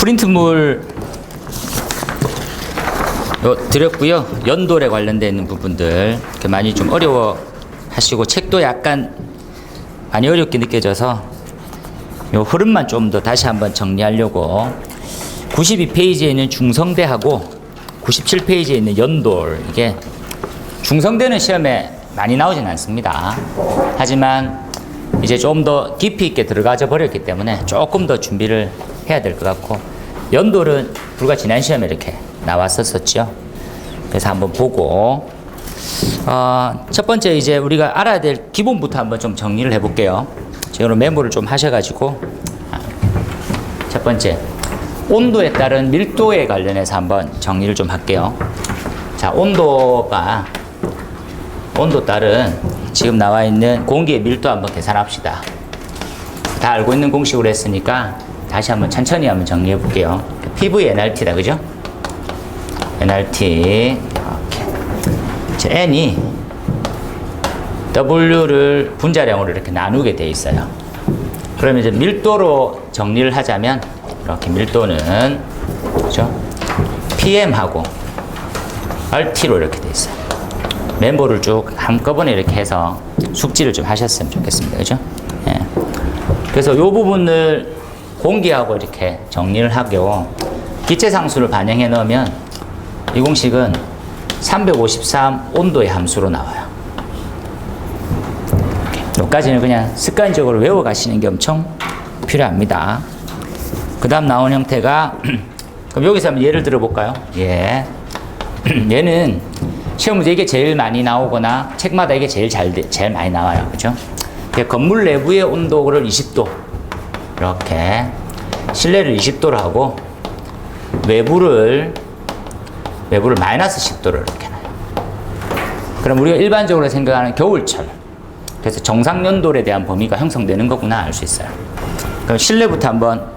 프린트물 드렸고요. 연돌에 관련되어 있는 부분들 많이 좀 어려워 하시고, 책도 약간 많이 어렵게 느껴져서 요 흐름만 좀 더 다시 한번 정리하려고 92페이지에 있는 중성대하고 97페이지에 있는 연돌, 이게 중성대는 시험에 많이 나오진 않습니다. 하지만 이제 좀 더 깊이 있게 들어가져 버렸기 때문에 조금 더 준비를 해야 될 것 같고, 연돌은 불과 지난 시험에 이렇게 나왔었죠. 그래서 한번 보고, 첫 번째 이제 우리가 알아야 될 기본부터 한번 좀 정리를 해볼게요. 제가 메모를 좀 하셔가지고, 첫 번째 온도에 따른 밀도에 관련해서 한번 정리를 좀 할게요. 자, 온도 따른 지금 나와 있는 공기의 밀도 한번 계산합시다. 다 알고 있는 공식으로 했으니까 다시 한번 천천히 한번 정리해 볼게요. PV nRT다, 그죠? nRT 이렇게. N이 W를 분자량으로 이렇게 나누게 돼 있어요. 그러면 이제 밀도로 정리를 하자면 이렇게 밀도는, 그죠? PM하고 RT로 이렇게 돼 있어요. 멤버를 쭉 한꺼번에 이렇게 해서 숙지를 좀 하셨으면 좋겠습니다. 그죠? 예. 그래서 이 부분을 공기하고 이렇게 정리를 하고 기체상수를 반영해 넣으면 이 공식은 353 온도의 함수로 나와요. 여기까지는 그냥 습관적으로 외워가시는 게 엄청 필요합니다. 그 다음 나온 형태가 그럼 여기서 한번 예를 들어볼까요? 예. 얘는 시험 문제 이게 제일 많이 나오거나 책마다 이게 제일 많이 나와요. 그죠? 건물 내부의 온도를 20도, 이렇게 실내를 20도로 하고 외부를 마이너스 10도를 이렇게 놔요. 그럼 우리가 일반적으로 생각하는 겨울철, 그래서 정상연돌에 대한 범위가 형성되는 거구나 알 수 있어요. 그럼 실내부터 한번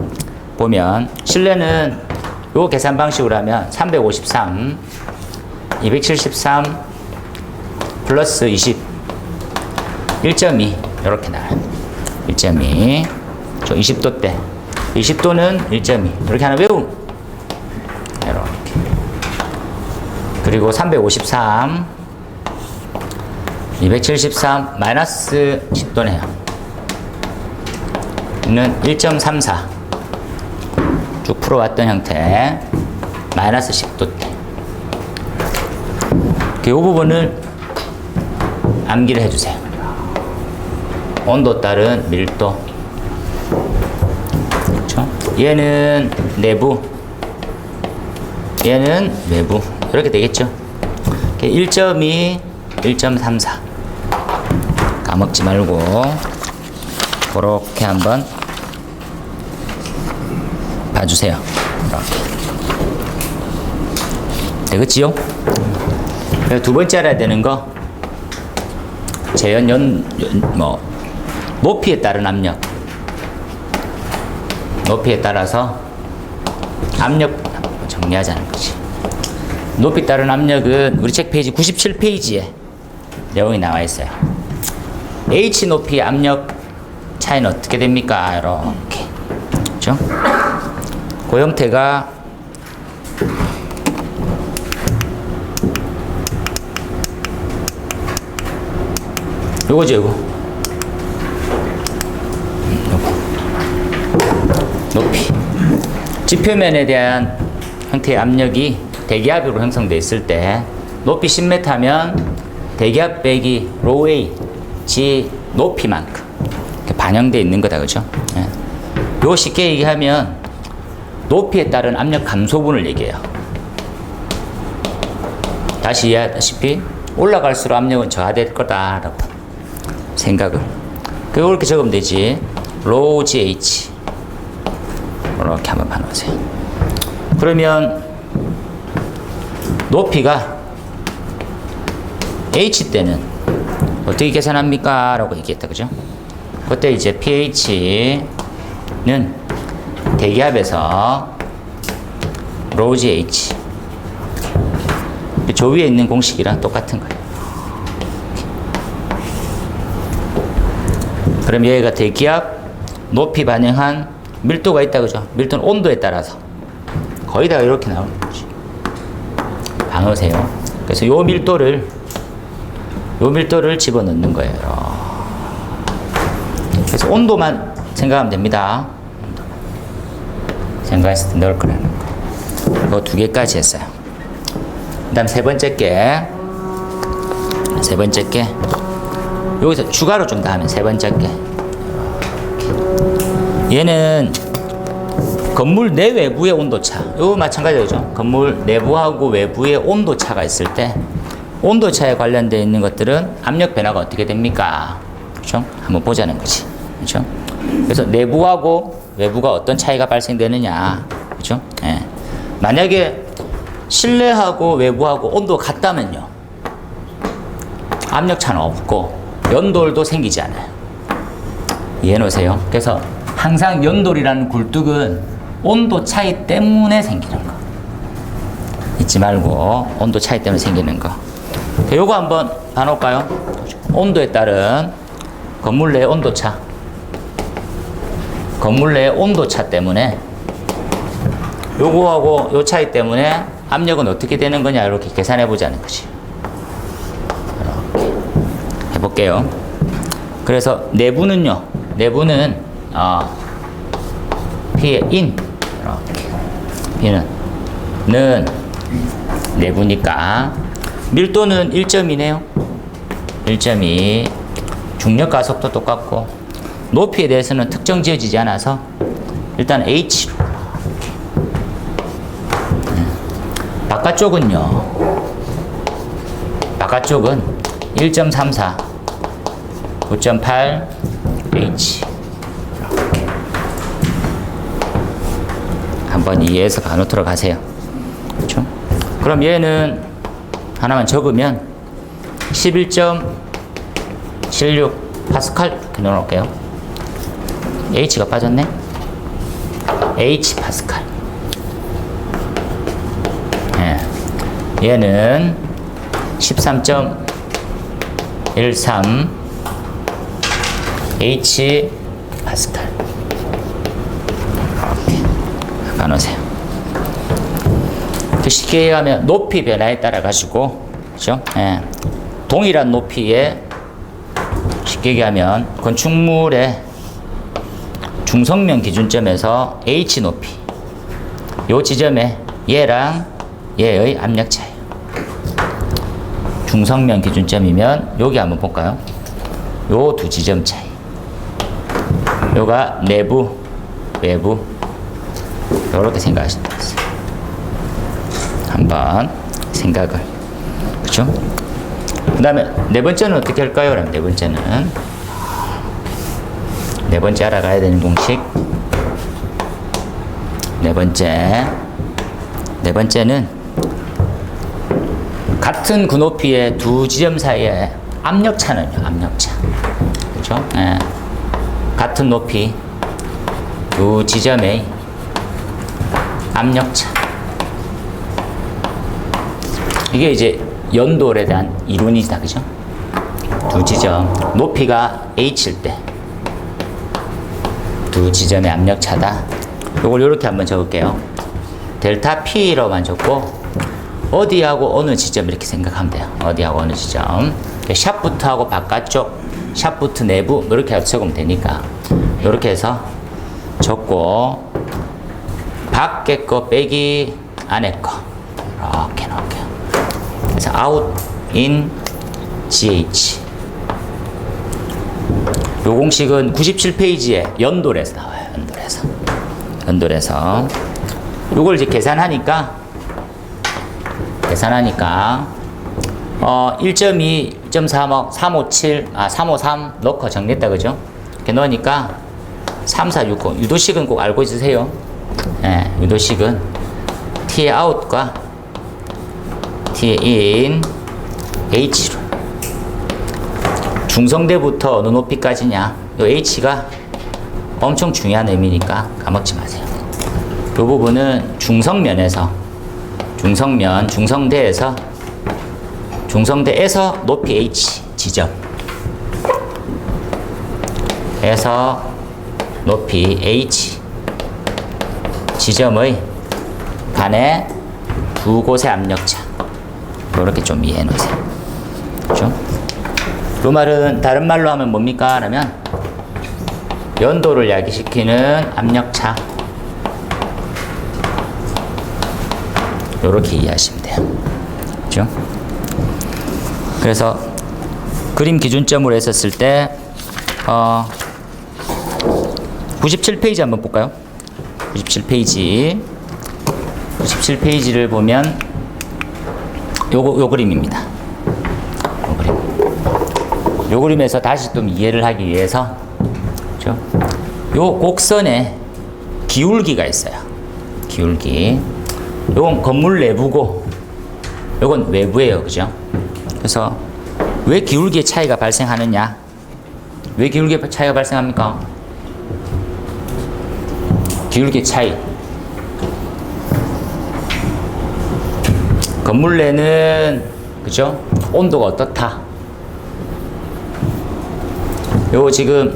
보면, 실내는 요 계산 방식으로 하면 353 273 플러스 20 1.2 이렇게 나와요. 1.2 저 20도 때 20도는 1.2 이렇게 하나 외움. 이렇게. 그리고 353 273 마이너스 10도네요. 는 1.34 쭉 풀어왔던 형태 마이너스 10도 때. 이 부분을 암기를 해주세요. 온도 따른 밀도. 그렇죠? 얘는 내부, 얘는 외부. 이렇게 되겠죠? 1.2, 1.34. 까먹지 말고 그렇게 한번 봐주세요. 이렇게. 되겠지요? 두 번째 알아야 되는 거, 높이에 따른 압력. 높이에 따라서 압력 정리하자는 거지. 높이 따른 압력은 우리 책 페이지 97페이지에 내용이 나와 있어요. H 높이 압력 차이는 어떻게 됩니까? 이렇게. 그죠? 그 형태가 요거죠, 요거. 높이. 지표면에 대한 형태의 압력이 대기압으로 형성되어 있을 때 높이 10m면 대기압 빼기 로우 A 지 높이만큼 이렇게 반영되어 있는 거다, 그죠? 예. 요거 쉽게 얘기하면 높이에 따른 압력 감소분을 얘기해요. 다시 이해하다시피 올라갈수록 압력은 저하될 거다라고 생각을. 그리고 이렇게 적으면 되지. 로우 GH 이렇게 한번 봐놓으세요. 그러면 높이가 H 때는 어떻게 계산합니까? 라고 얘기했다, 그죠? 그때 이제 pH는 대기압에서 로우 GH, 저 위에 있는 공식이랑 똑같은 거예요. 그럼 여기가 대기압, 높이 반영한 밀도가 있다, 그죠? 밀도는 온도에 따라서 거의 다 이렇게 나오는 거지. 방어세요. 그래서 요 밀도를 집어넣는 거예요. 그래서 온도만 생각하면 됩니다. 생각했을 때 넣을 거라는 거. 이거 2개까지 했어요. 그 다음 세 번째 게 여기서 추가로 좀 더 하면 세 번째 게 얘는 건물 내외부의 온도차. 이거 마찬가지죠. 건물 내부하고 외부의 온도차가 있을 때 온도차에 관련되어 있는 것들은 압력 변화가 어떻게 됩니까? 그렇죠? 한번 보자는 거지. 그렇죠? 그래서 내부하고 외부가 어떤 차이가 발생되느냐. 그렇죠? 예. 만약에 실내하고 외부하고 온도가 같다면요. 압력 차는 없고 연돌도 생기지 않아요. 이해해 놓으세요. 그래서 항상 연돌이라는 굴뚝은 온도 차이 때문에 생기는 거. 잊지 말고 온도 차이 때문에 생기는 거. 요거 한번 봐놓을까요? 온도에 따른 건물 내 온도차. 건물 내 온도차 때문에 요거하고 요 차이 때문에 압력은 어떻게 되는 거냐 이렇게 계산해 보자는 거지. 이렇게 해볼게요. 그래서 내부는요. 내부는 P의 인 이렇게 P는 는 내부니까 밀도는 1.2네요. 1.2 중력과 속도 똑같고 높이에 대해서는 특정 지어지지 않아서 일단 H로 바깥쪽은요. 바깥쪽은 1.34 9.8 H 한번 이해해서 가노트로 가세요. 그렇죠? 그럼 얘는 하나만 적으면 11.76 파스칼 이렇게 넣어놓을게요. H가 빠졌네. H 파스칼. 예. 얘는 13.13 H 파스칼. 이렇게 나누세요. 쉽게 얘기하면 높이 변화에 따라 가지고, 그죠? 예. 동일한 높이에 쉽게 얘기하면 건축물의 중성면 기준점에서 H 높이 요 지점에 얘랑 얘의 압력 차이. 중성면 기준점이면 여기 한번 볼까요? 요 두 지점 차이. 요가 내부, 외부. 요렇게 생각하시면 되겠어요. 한번 생각을. 그죠? 그 다음에 네 번째는 어떻게 할까요? 그럼 네 번째 알아가야 되는 공식. 네 번째는 같은 그 높이의 두 지점 사이의 압력차는요, 압력차. 그죠? 예. 같은 높이 두 지점의 압력차. 이게 이제 연돌에 대한 이론이다, 그죠? 두 지점 높이가 H일 때 두 지점의 압력차다. 이걸 이렇게 한번 적을게요. 델타 P로만 적고 어디하고 어느 지점 이렇게 생각하면 돼요. 어디하고 어느 지점. 샤프트하고 바깥쪽, 샤프트 내부 이렇게 적으면 되니까 이렇게 해서 적고 밖에 거 빼기 안에 거 이렇게 넣을게요. 그래서 out, in, GH. 요 공식은 97페이지에 연돌에서 나와요. 연돌에서. 요걸 이제 계산하니까 1.2, 1.3, 357, 353 넣고 정리했다, 그죠? 이렇게 넣으니까 3460. 유도식은 꼭 알고 있으세요. 예, 유도식은 T의 out과 T의 in, H로. 중성대부터 어느 높이까지냐. 요 H가 엄청 중요한 의미니까 까먹지 마세요. 이 부분은 중성대에서 높이 H 지점 에서 높이 H 지점의 간의 두 곳의 압력차. 이렇게 좀 이해해 놓으세요. 그렇죠? 그 말은 다른 말로 하면 뭡니까? 라면 연도를 야기시키는 압력차. 이렇게 이해하시면 돼요. 그렇죠? 그래서 그림 기준점으로 했었을 때 97페이지 한번 볼까요? 97페이지를 보면 요 그림입니다. 요 그림에서 다시 좀 이해를 하기 위해서, 그렇죠? 요 곡선에 기울기가 있어요. 기울기. 요건 건물 내부고, 요건 외부예요. 그죠? 그래서 왜 기울기의 차이가 발생하느냐? 왜 기울기의 차이가 발생합니까? 기울기의 차이. 건물 내는, 그죠? 온도가 어떻다? 요 지금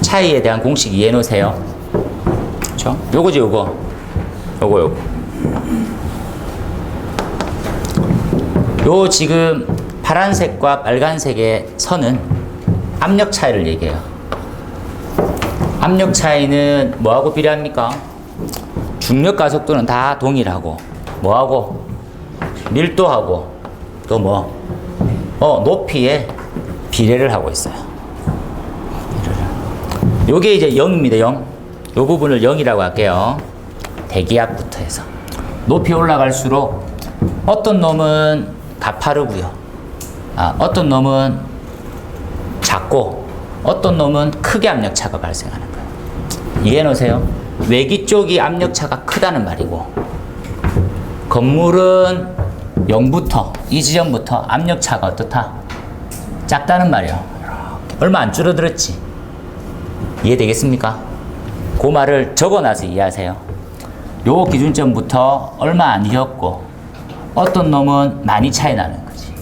차이에 대한 공식 이해해 놓으세요. 그죠? 요거지, 요거. 요 지금 파란색과 빨간색의 선은 압력 차이를 얘기해요. 압력 차이는 뭐하고 비례합니까? 중력 가속도는 다 동일하고, 뭐하고? 밀도하고, 또 뭐? 높이에 비례를 하고 있어요. 요게 이제 0입니다, 0. 요 부분을 0이라고 할게요. 대기압부터 해서. 높이 올라갈수록 어떤 놈은 가파르고요. 어떤 놈은 작고, 어떤 놈은 크게 압력차가 발생하는 거예요. 이해해 놓으세요. 외기 쪽이 압력차가 크다는 말이고, 건물은 0부터, 이 지점부터 압력차가 어떻다? 작다는 말이에요. 얼마 안 줄어들었지? 이해되겠습니까? 그 말을 적어놔서 이해하세요. 요 기준점부터 얼마 아니었고, 어떤 놈은 많이 차이 나는 거지.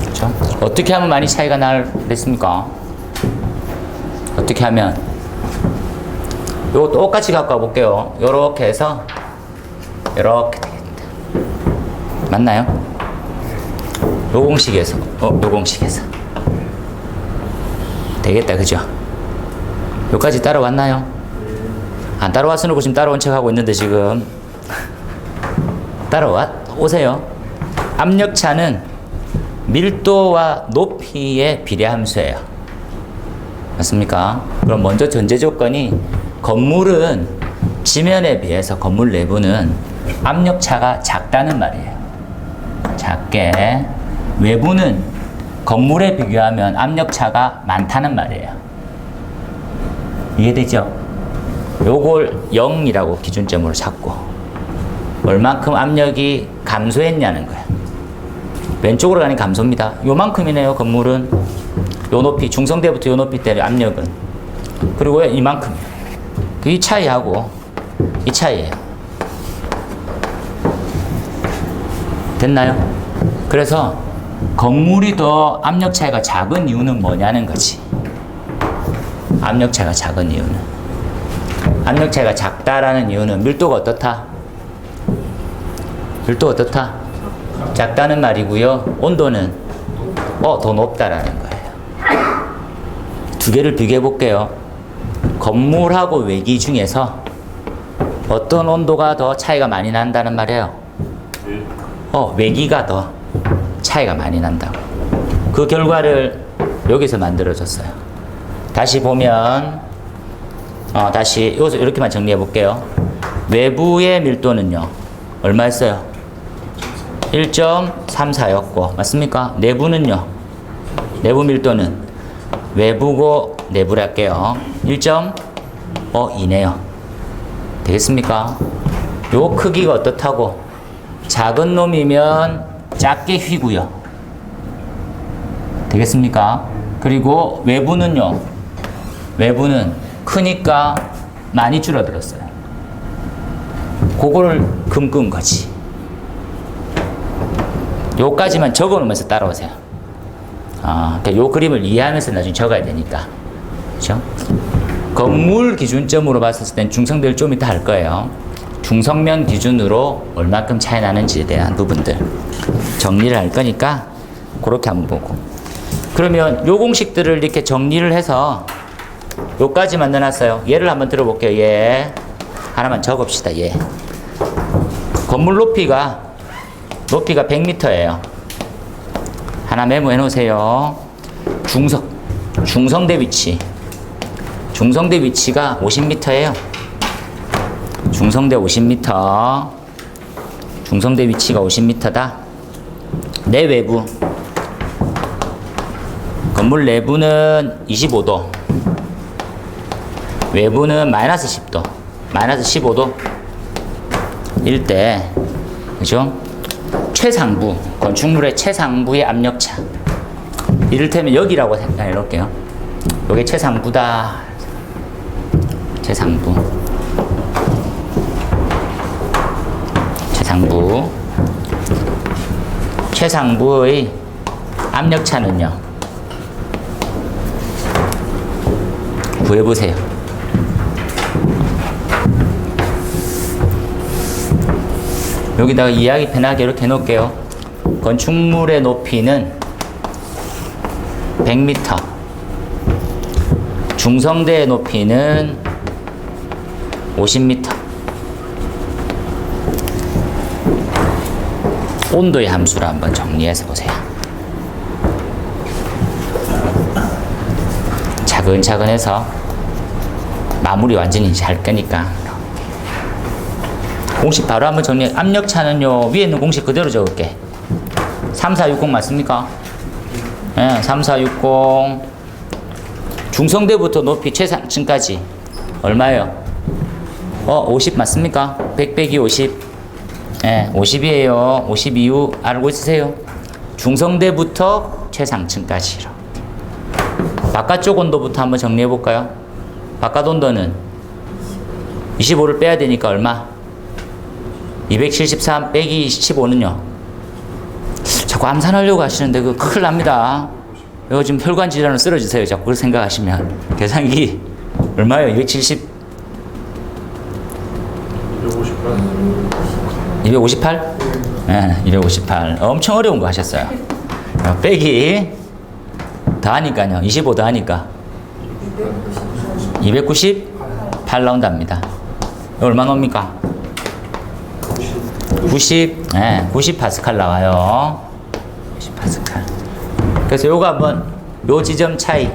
그렇죠? 어떻게 하면 많이 차이가 나겠습니까? 어떻게 하면? 요거 똑같이 갖고 와볼게요. 요렇게 해서 요렇게 되겠다. 맞나요? 요 공식에서 요 공식에서 되겠다. 그죠? 요까지 따라왔나요? 안 따라왔으니까 지금 따라온 척하고 있는데 지금 오세요. 압력차는 밀도와 높이의 비례함수예요. 맞습니까? 그럼 먼저 전제 조건이 건물은 지면에 비해서 건물 내부는 압력차가 작다는 말이에요. 작게. 외부는 건물에 비교하면 압력차가 많다는 말이에요. 이해되죠? 요걸 0이라고 기준점으로 잡고 얼만큼 압력이 감소했냐는 거예요. 왼쪽으로 가는 감소입니다. 요만큼이네요. 건물은 요 높이, 중성대부터 요 높이 때 압력은. 그리고 이만큼이에요. 이 차이하고 이 차이예요. 됐나요? 그래서 건물이 더 압력 차이가 작은 이유는 뭐냐는 거지. 압력 차이가 작은 이유는, 압력 차이가 작다라는 이유는 밀도가 어떻다? 밀도가 어떻다? 작다는 말이고요. 온도는 더 높다라는 거예요. 두 개를 비교해 볼게요. 건물하고 외기 중에서 어떤 온도가 더 차이가 많이 난다는 말이에요? 외기가 더 차이가 많이 난다고. 그 결과를 여기서 만들어줬어요. 다시 보면, 다시 여기서 이렇게만 정리해 볼게요. 외부의 밀도는요, 얼마였어요? 1.34였고, 맞습니까? 내부는요, 내부 밀도는 외부고 내부를 할게요. 1.2네요. 되겠습니까? 요 크기가 어떻다고? 작은 놈이면 작게 휘고요. 되겠습니까? 그리고 외부는요, 외부는 크니까 많이 줄어들었어요. 그거를 금끈 거지. 요까지만 적어 놓으면서 따라오세요. 그러니까 요 그림을 이해하면서 나중에 적어야 되니까. 그죠? 건물 기준점으로 봤을 땐 중성대를 좀 이따 할 거예요. 중성면 기준으로 얼마큼 차이 나는지에 대한 부분들 정리를 할 거니까 그렇게 한번 보고, 그러면 요 공식들을 이렇게 정리를 해서 요까지 만들어놨어요. 얘를 한번 들어볼게요. 얘 하나만 적읍시다. 얘 건물 높이가 100m예요. 하나 메모해 놓으세요. 중성대 위치가 50m예요. 중성대 50m. 중성대 위치가 50m다. 내외부 건물 내부는 25도, 외부는 마이너스 10도, 마이너스 15도 일 때, 그죠? 최상부, 건축물의 최상부의 압력차. 이를테면 여기라고 생각해 놓을게요. 요게 최상부다. 최상부. 최상부의 압력차는요, 구해보세요. 여기다가 이해하기 편하게 이렇게 해놓을게요. 건축물의 높이는 100m, 중성대의 높이는 50m. 온도의 함수를 한번 정리해서 보세요. 차근차근 해서 마무리 완전히 잘 거니까. 공식 바로 한번 정리해. 압력차는요, 위에 있는 공식 그대로 적을게. 3460 맞습니까? 네, 3460. 중성대부터 높이 최상층까지 얼마예요? 50 맞습니까? 100 빼기 50. 네, 50이에요. 50 이유 알고 있으세요? 중성대부터 최상층까지로. 바깥쪽 온도부터 한번 정리해 볼까요? 바깥 온도는 25를 빼야 되니까 얼마? 273 빼기 15는요? 자꾸 암산하려고 하시는데 그거 큰일 납니다. 이거 지금 혈관 질환으로 쓰러지세요. 자꾸 그걸 생각하시면. 계산기 얼마예요? 270? 258? 네, 258. 엄청 어려운 거 하셨어요. 빼기 더 하니까요. 25 더 하니까 298 나온답니다. 얼마 나옵니까? 90, 네, 90 파스칼 나와요. 90 파스칼. 그래서 요거 한번, 요 지점 차이.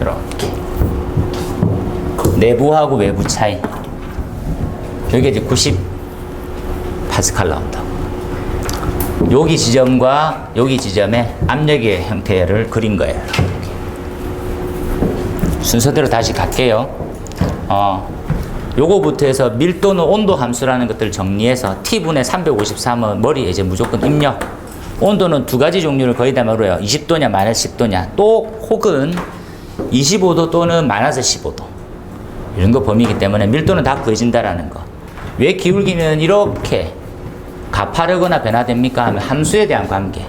이렇게. 내부하고 외부 차이. 여기 이제 90 파스칼 나온다. 여기 지점과 여기 지점의 압력의 형태를 그린 거예요. 순서대로 다시 갈게요. 요거부터 해서 밀도는 온도 함수라는 것들을 정리해서 T분의 353은 머리에 이제 무조건 입력. 온도는 두 가지 종류를 거의 다 말해요. 20도냐 마이너스 10도냐, 또 혹은 25도 또는 마이너스 15도, 이런 거 범위이기 때문에 밀도는 다 구해진다라는 거. 왜 기울기는 이렇게 가파르거나 변화됩니까 하면 함수에 대한 관계.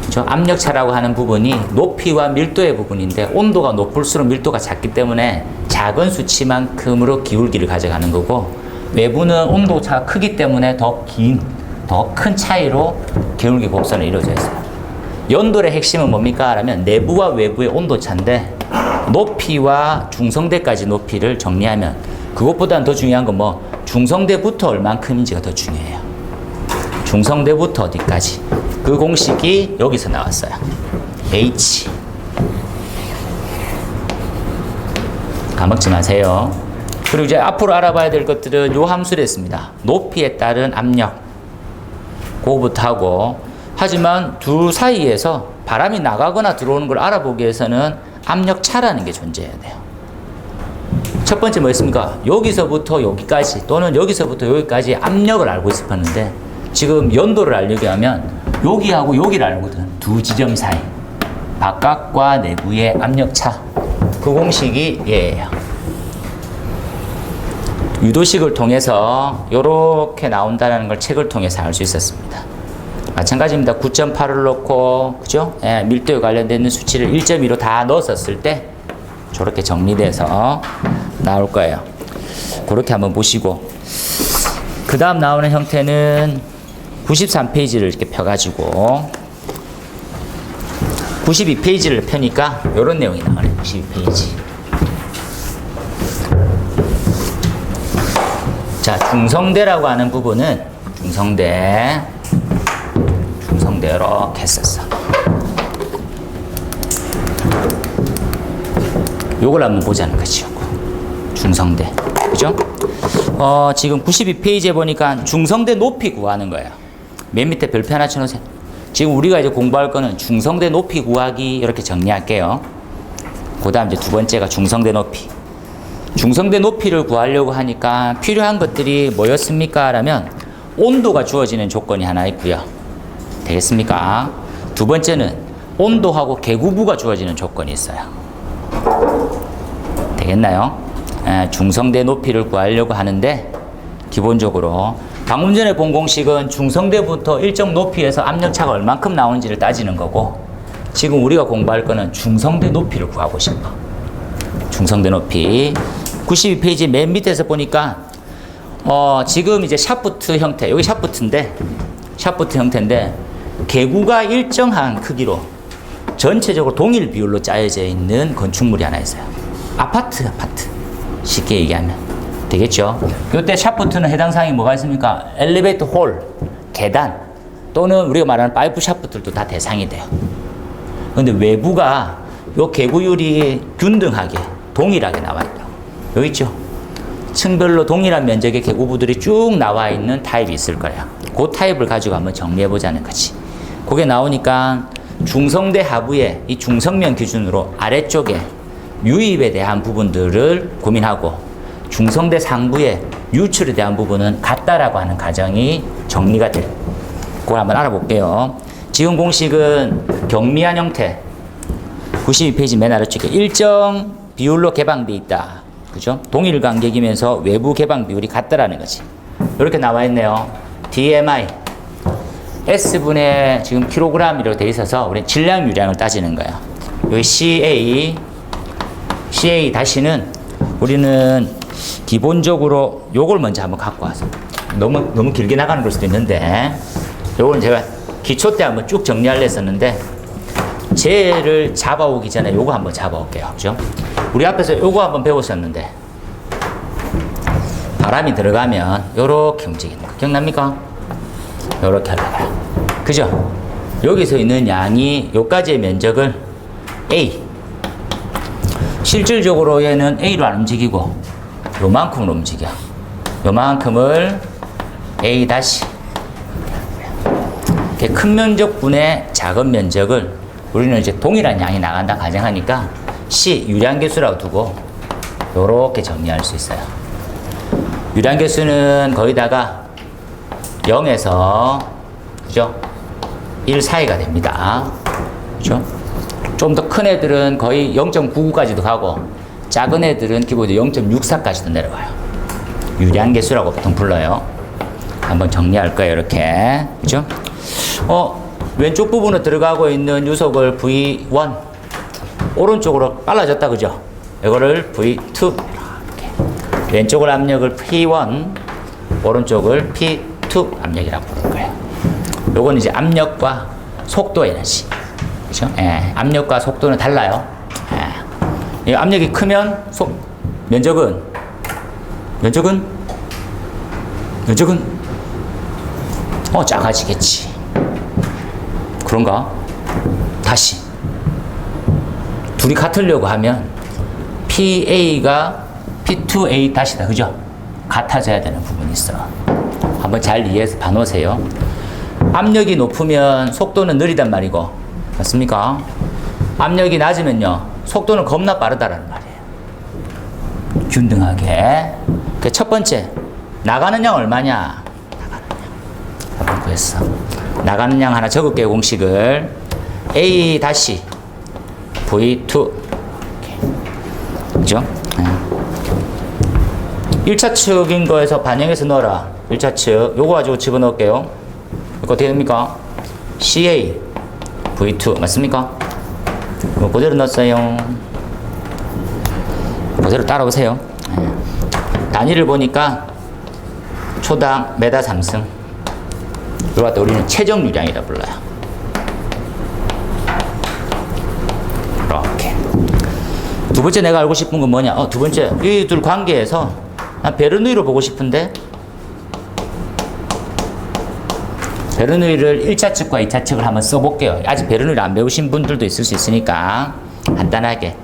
그렇죠? 압력차라고 하는 부분이 높이와 밀도의 부분인데, 온도가 높을수록 밀도가 작기 때문에 작은 수치만큼으로 기울기를 가져가는 거고, 외부는 온도차가 크기 때문에 더 큰 차이로 기울기 곡선을 이루어져 있어요. 연돌의 핵심은 뭡니까? 라면 내부와 외부의 온도차인데, 높이와 중성대까지 높이를 정리하면 그것보다는 더 중요한 건 중성대부터 얼만큼인지가 더 중요해요. 중성대부터 어디까지. 그 공식이 여기서 나왔어요. H. 까먹지 마세요. 그리고 이제 앞으로 알아봐야 될 것들은 요 함수를 했습니다. 높이에 따른 압력. 그거부터 하고, 하지만 둘 사이에서 바람이 나가거나 들어오는 걸 알아보기 위해서는 압력차라는 게 존재해야 돼요. 첫 번째 뭐였습니까? 여기서부터 여기까지 또는 여기서부터 여기까지 압력을 알고 있었는데, 지금 연도를 알려고 하면 여기하고 여기를 알거든. 두 지점 사이 바깥과 내부의 압력차. 그 공식이 얘예요. 유도식을 통해서 이렇게 나온다는 걸 책을 통해서 알 수 있었습니다. 마찬가지입니다. 9.8을 넣고, 그죠? 예, 밀도에 관련된 수치를 1.2로 다 넣었을 때 저렇게 정리돼서 나올 거예요. 그렇게 한번 보시고, 그 다음 나오는 형태는 93페이지를 이렇게 펴가지고 92페이지를 펴니까 이런 내용이 나오네. 92페이지. 자, 중성대라고 하는 부분은 중성대 이렇게 했었어. 요걸 한번 보자는 거지. 중성대. 그죠? 지금 92페이지에 보니까 중성대 높이 구하는 거예요. 맨 밑에 별표 하나 쳐놓으세요. 지금 우리가 이제 공부할 거는 중성대 높이 구하기 이렇게 정리할게요. 그 다음 이제 두 번째가 중성대 높이. 중성대 높이를 구하려고 하니까 필요한 것들이 뭐였습니까? 라면 온도가 주어지는 조건이 하나 있고요. 되겠습니까? 두 번째는 온도하고 계구부가 주어지는 조건이 있어요. 되겠나요? 중성대 높이를 구하려고 하는데 기본적으로 방금 전에 본 공식은 중성대부터 일정 높이에서 압력차가 얼만큼 나오는지를 따지는 거고, 지금 우리가 공부할 거는 중성대 높이를 구하고 싶어. 중성대 높이. 92페이지 맨 밑에서 보니까 지금 이제 샤프트 형태, 여기 샤프트 형태인데 계구가 일정한 크기로 전체적으로 동일 비율로 짜여져 있는 건축물이 하나 있어요. 아파트. 쉽게 얘기하면 되겠죠. 이때 샤프트는 해당 사항이 뭐가 있습니까? 엘리베이터 홀, 계단 또는 우리가 말하는 파이프 샤프트들도 다 대상이 돼요. 그런데 외부가 요 계구율이 균등하게 동일하게 나와 있다고. 여기 있죠. 층별로 동일한 면적의 계구부들이 쭉 나와 있는 타입이 있을 거예요. 그 타입을 가지고 한번 정리해 보자는 거지. 그게 나오니까 중성대 하부에 이 중성면 기준으로 아래쪽에 유입에 대한 부분들을 고민하고, 중성대 상부에 유출에 대한 부분은 같다라고 하는 가정이 정리가 돼요. 그걸 한번 알아볼게요. 지금 공식은 경미한 형태 92페이지 맨 아래쪽에 일정 비율로 개방되어 있다. 그죠? 동일 간격이면서 외부 개방 비율이 같다라는 거지. 이렇게 나와 있네요. DMI S분의 지금 킬로그램이라고 되어 있어서 우리는 질량 유량을 따지는 거예요. 여기 CA 다시는 우리는 기본적으로 요걸 먼저 한번 갖고 와서 너무 길게 나가는 걸 수도 있는데, 요거는 제가 기초 때 한번 쭉 정리하려 했었는데 쟤를 잡아오기 전에 요거 한번 잡아올게요. 그죠? 우리 앞에서 요거 한번 배웠었는데 바람이 들어가면 요렇게 움직이는 거 기억납니까? 요렇게 하다가, 그죠? 여기서 있는 양이 요까지의 면적을 A, 실질적으로 얘는 A로 안 움직이고 요만큼으로 움직여. 요만큼을 A 다시. 이렇게 큰 면적분의 작은 면적을 우리는 이제 동일한 양이 나간다 가정하니까 C 유량계수라고 두고 요렇게 정리할 수 있어요. 유량계수는 거기다가 0에서 그죠? 1 사이가 됩니다. 그죠? 좀 더 큰 애들은 거의 0.99까지도 가고 작은 애들은 기본적으로 0.64까지도 내려와요. 유량계수라고 보통 불러요. 한번 정리할 거예요. 이렇게. 그죠? 왼쪽 부분에 들어가고 있는 유속을 V1 오른쪽으로 빨라졌다. 그죠? 이거를 V2 이렇게. 왼쪽을 압력을 P1 오른쪽을 P2 압력이라고 부르는 거예요. 요건 이제 압력과 속도의 에너지. 그죠? 예, 압력과 속도는 달라요. 예. 이 압력이 크면 면적은 작아지겠지. 그런가? 다시 둘이 같으려고 하면 PA가 P2A 다시다. 그죠? 같아져야 되는 부분이 있어. 한번 잘 이해해서 봐놓으세요. 압력이 높으면 속도는 느리단 말이고, 맞습니까? 압력이 낮으면요 속도는 겁나 빠르다라는 말이에요. 균등하게. 첫 번째, 나가는 양 얼마냐? 나가는 양 한번 구했어. 나가는 양 하나 적을게요. 공식을 A 다시 V2. 그죠? 1차 측인 거에서 반영해서 넣어라. 1차 측 요거 가지고 집어넣을게요. 이거 어떻게 됩니까? CA V2 맞습니까? 이거 그대로 넣었어요. 그대로 따라오세요. 단위를 보니까 초당 메다 3승. 이걸 갖다 우리는 최정유량이라 불러요. 이렇게. 두 번째 내가 알고 싶은 건 뭐냐? 두 번째, 이 둘 관계에서 난 베르누이로 보고 싶은데, 베르누이를 1차 측과 2차 측을 한번 써볼게요. 아직 베르누이를 안 배우신 분들도 있을 수 있으니까 간단하게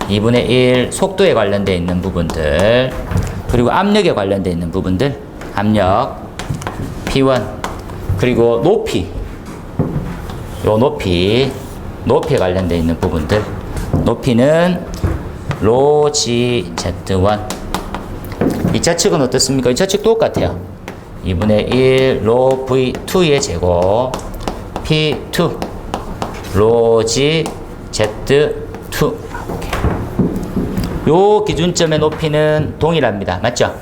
2분의 1 속도에 관련되어 있는 부분들, 그리고 압력에 관련되어 있는 부분들, 압력 P1, 그리고 높이, 요 높이에 관련되어 있는 부분들, 높이는 로 G Z1. 2차 측은 어떻습니까? 2차 측 똑같아요. 2분의 1 로 V2의 제곱 P2 로 G Z2. 요 기준점의 높이는 동일합니다. 맞죠?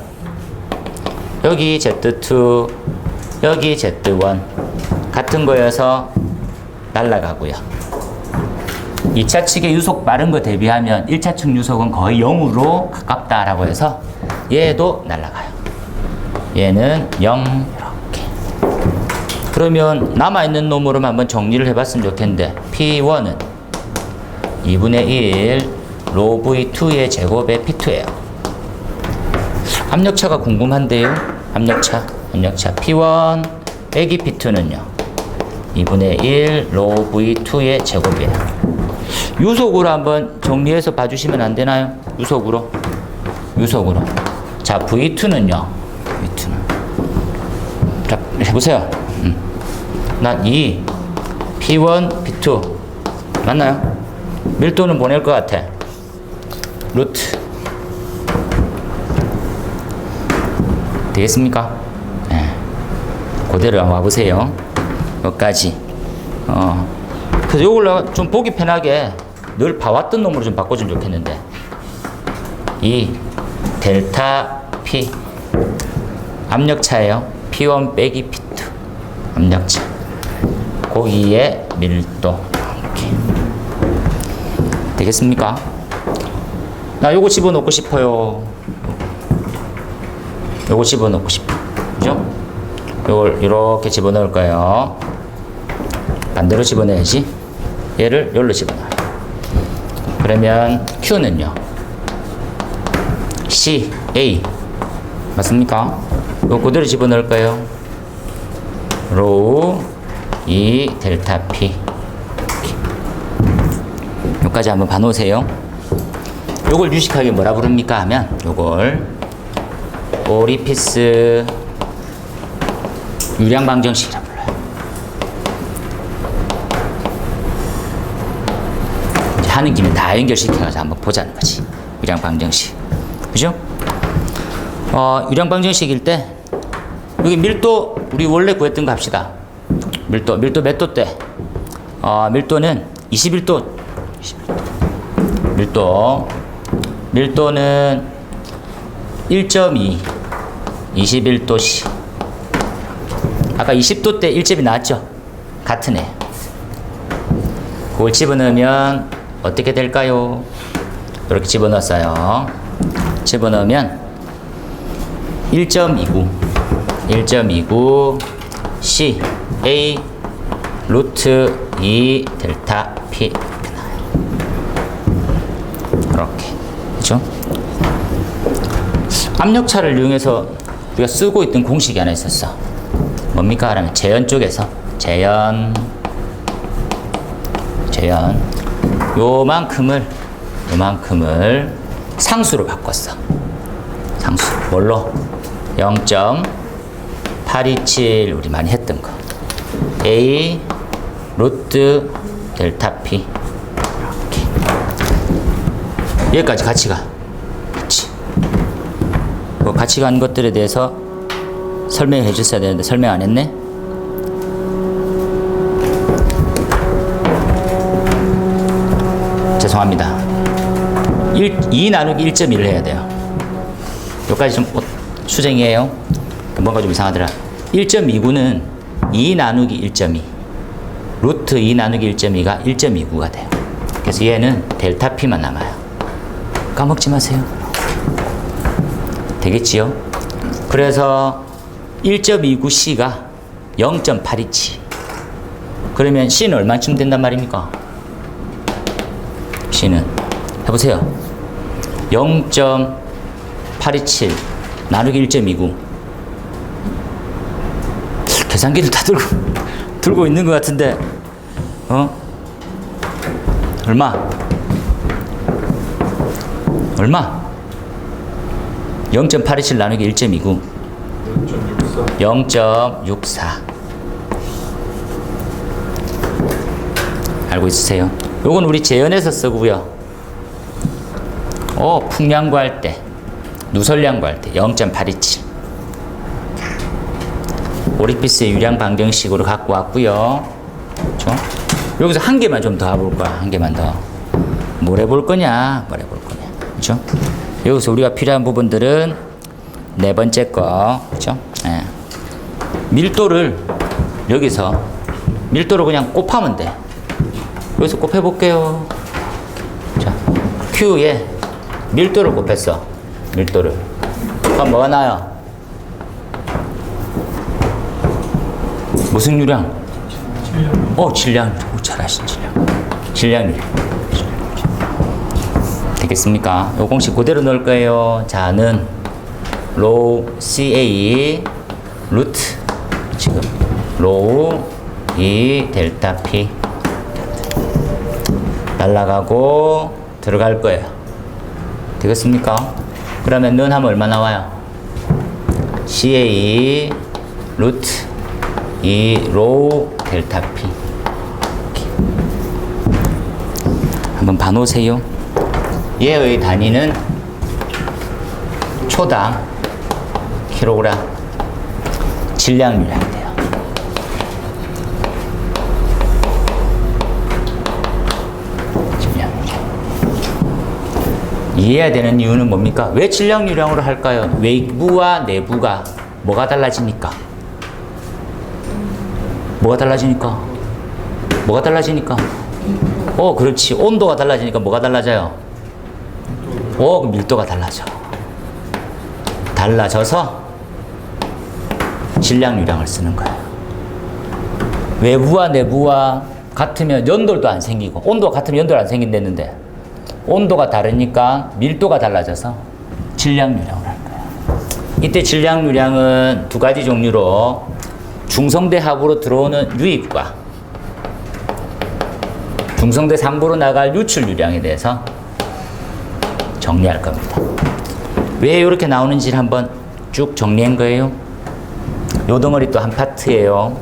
여기 Z2, 여기 Z1 같은 거여서 날아가고요. 2차 측의 유속 빠른 거 대비하면 1차 측 유속은 거의 0으로 가깝다라고 해서 얘도 날아가요. 얘는 0 이렇게. 그러면 남아있는 놈으로만 한번 정리를 해봤으면 좋겠는데 P1은 2분의 1 로 V2의 제곱의 P2예요. 압력차가 궁금한데요. 압력차 P1 빼기 P2는요 2분의 1 로 V2의 제곱이에요. 유속으로 한번 정리해서 봐주시면 안 되나요? 유속으로. 자, V2는요. 자, 해보세요. 난 2, P1, P2. 맞나요? 밀도는 보낼 것 같아. 루트. 되겠습니까? 네. 그대로 한번 와보세요. 여기까지. 그래서 요걸 좀 보기 편하게 늘 봐왔던 놈으로 좀 바꿔주면 좋겠는데. 이 델타 P 압력차예요. P1 빼기 P2 압력차. 거기에 밀도. 이렇게. 되겠습니까? 나 요거 집어넣고 싶어요. 요거 집어넣고 싶어. 그죠? 요걸 이렇게 집어넣을 거예요. 반대로 집어넣어야지. 얘를 여기로 집어넣어요. 그러면 Q는요. C, A. 맞습니까? 요 그대로 집어넣을 거예요. 로우, 이 델타 P. 여기까지 한번 봐놓으세요. 요걸 유식하게 뭐라 부릅니까? 하면 요걸 오리피스 유량 방정식이라 불러요. 이제 하는 김에 다 연결시켜가지고 한번 보자는 거지. 유량 방정식. 그죠? 유량 방정식일 때 여기 밀도 우리 원래 구했던 거 합시다. 밀도 몇 도 때? 밀도는 21도. 밀도는 1.2 21도씨. 아까 20도 때 1점이 나왔죠? 같은 애. 그걸 집어넣으면 어떻게 될까요? 이렇게 집어넣었어요. 집어넣으면 1.29 C A 루트 2 델타 P 이렇게 나와요. 이렇게. 그죠? 압력차를 이용해서 우리가 쓰고 있던 공식이 하나 있었어. 뭡니까? 하면 재현 쪽에서 재현 요만큼을 상수로 바꿨어. 상수 뭘로? 0.827 우리 많이 했던 거. A 루트 델타 P 이렇게. 여기까지 같이 가. 같이 간 것들에 대해서 설명해 줬어야 되는데 설명 안 했네? 죄송합니다. 2 나누기 1.1을 해야 돼요. 여기까지 좀 수정이에요. 뭔가 좀 이상하더라. 1.29는 2 나누기 1.2 루트 2 나누기 1.2가 1.29가 돼요. 그래서 얘는 델타 P만 남아요. 까먹지 마세요. 되겠지요? 그래서 1.29C가 0.827. 그러면 C는 얼마쯤 된단 말입니까? C는 해보세요. 0.827 나누기 1.29. 계산기를 다 들고 있는 것 같은데, 얼마? 0.827 나누기 1.29. 0.64. 알고 있으세요? 요건 우리 재연에서 쓰고요. 풍량 구할 때, 누설량 구할 때 0.827. 오리피스의 유량 방정식으로 갖고 왔고요. 그렇죠? 여기서 한 개만 좀 더 해볼 거야. 한 개만 더. 뭘 해볼 거냐? 그렇죠? 여기서 우리가 필요한 부분들은 네 번째 거, 그렇죠? 예. 밀도를 여기서 밀도를 그냥 곱하면 돼. 여기서 곱해볼게요. 자, Q에 밀도를 곱했어. 밀도를. 그럼 뭐가 나요? 무슨 유량? 질량. 잘하신 질량. 되겠습니까? 요 공식 그대로 넣을 거예요. 자는 로우 CA 루트 지금 로우 E 델타 P 날라가고 들어갈 거예요. 되겠습니까? 그러면 는 하면 얼마 나와요? CA 루트 E 로우 델타 P. 한번 봐놓으세요. 얘의 단위는 초당 킬로그램 질량률이래요. 이해해야 되는 이유는 뭡니까? 왜 질량유량으로 할까요? 외부와 내부가 뭐가 달라지니까? 뭐가 달라지니까? 그렇지. 온도가 달라지니까 뭐가 달라져요? 밀도가 달라져서 질량유량을 쓰는 거예요. 외부와 내부와 같으면 연돌도 안 생기고, 온도가 같으면 연돌 안 생긴댔는데, 온도가 다르니까 밀도가 달라져서 질량유량을 할 거예요. 이때 질량유량은 두 가지 종류로 중성대 하부로 들어오는 유입과 중성대 상부로 나갈 유출유량에 대해서 정리할 겁니다. 왜 이렇게 나오는지를 한번 쭉 정리한 거예요. 요 덩어리 또 한 파트예요.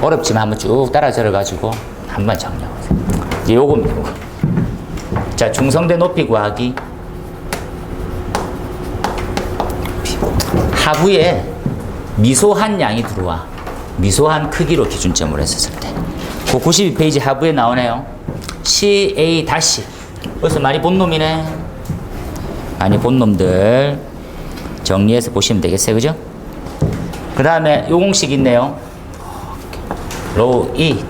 어렵지만 한번 쭉 따라 절어가지고 한번 정리해보세요. 이제 요겁니다. 자, 중성대 높이 구하기. 하부에 미소한 양이 들어와. 미소한 크기로 기준점을 했었을 때. 그 92페이지 하부에 나오네요. CA 다시. 벌써 많이 본 놈이네. 많이 본 놈들 정리해서 보시면 되겠어요. 그죠? 그 다음에 요 공식 있네요. 로우 E.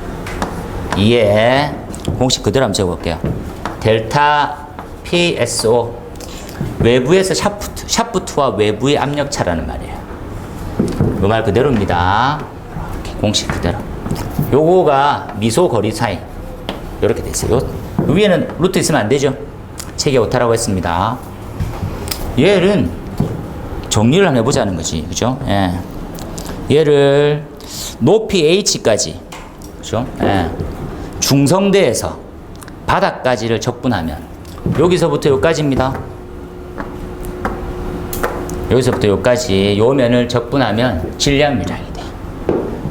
2에 공식 그대로 한번 적어볼게요. 델타 PSO. 외부에서 샤프트와 외부의 압력차라는 말이에요. 그 말 그대로입니다. 이렇게 공식 그대로. 요거가 미소 거리 사이. 이렇게 돼 있어요. 위에는 루트 있으면 안 되죠. 책에 오타라고 했습니다. 얘를 정리를 한번 해보자는 거지. 그죠? 예. 얘를 높이 H까지. 그죠? 예. 중성대에서 바닥까지를 적분하면 여기서부터 여기까지입니다. 여기서부터 여기까지 요 면을 적분하면 질량유량이 돼.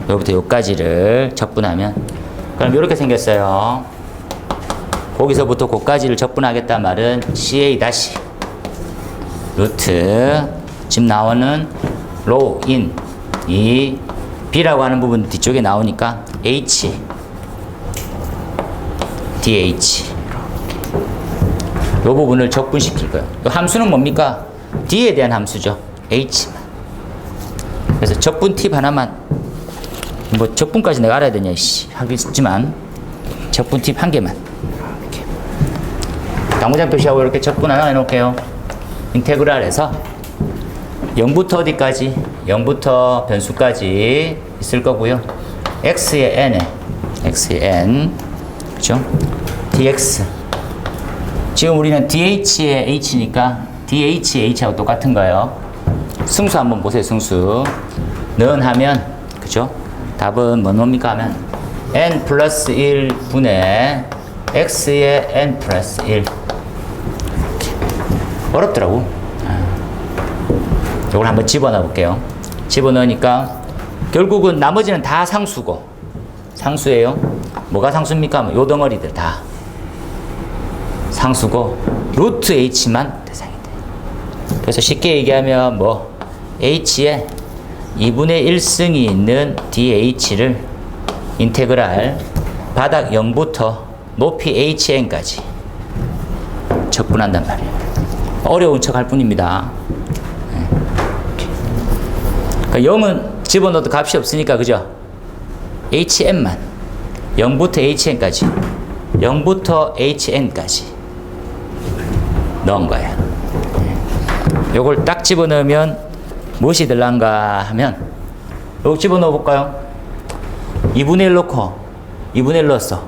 여기부터 여기까지를 적분하면 그럼 이렇게 생겼어요. 거기서부터 거기까지를 적분하겠다 말은 CA 다시 루트 지금 나오는 로우 인 이 B라고 하는 부분 뒤쪽에 나오니까 H DH 이 부분을 적분시킬 거예요. 이 함수는 뭡니까? D에 대한 함수죠. H만. 그래서 적분 팁 하나만, 뭐 적분까지 내가 알아야 되냐 하겠지만 적분 팁 한 개만 이렇게 당구장 표시하고 이렇게 적분 하나 해놓을게요. 인테그랄에서 0부터 어디까지? 0부터 변수까지 있을 거고요. x의 n, 그죠? dx. 지금 우리는 dh의 h니까 dh의 h하고 똑같은 거예요. 승수 한번 보세요, 승수. 는 하면, 그죠? 답은 뭡니까 하면 n 플러스 1분의 x의 n 플러스 1. 어렵더라고. 이걸 한번 집어넣어 볼게요. 집어넣으니까 결국은 나머지는 다 상수고, 상수예요. 뭐가 상수입니까? 요 덩어리들 다 상수고 루트 h만 대상이 돼요. 그래서 쉽게 얘기하면 뭐 h에 2분의 1승이 있는 dh를 인테그랄 바닥 0부터 높이 hn까지 적분한단 말이에요. 어려운 척 할 뿐입니다. 그러니까 0은 집어넣어도 값이 없으니까, 그죠? hn만 0부터 hn까지 0부터 hn까지 넣은 거예요. 요걸 딱 집어넣으면 무엇이 들란가 하면 요거 집어넣어 볼까요? 2분의 1 넣고 2분의 1 넣었어.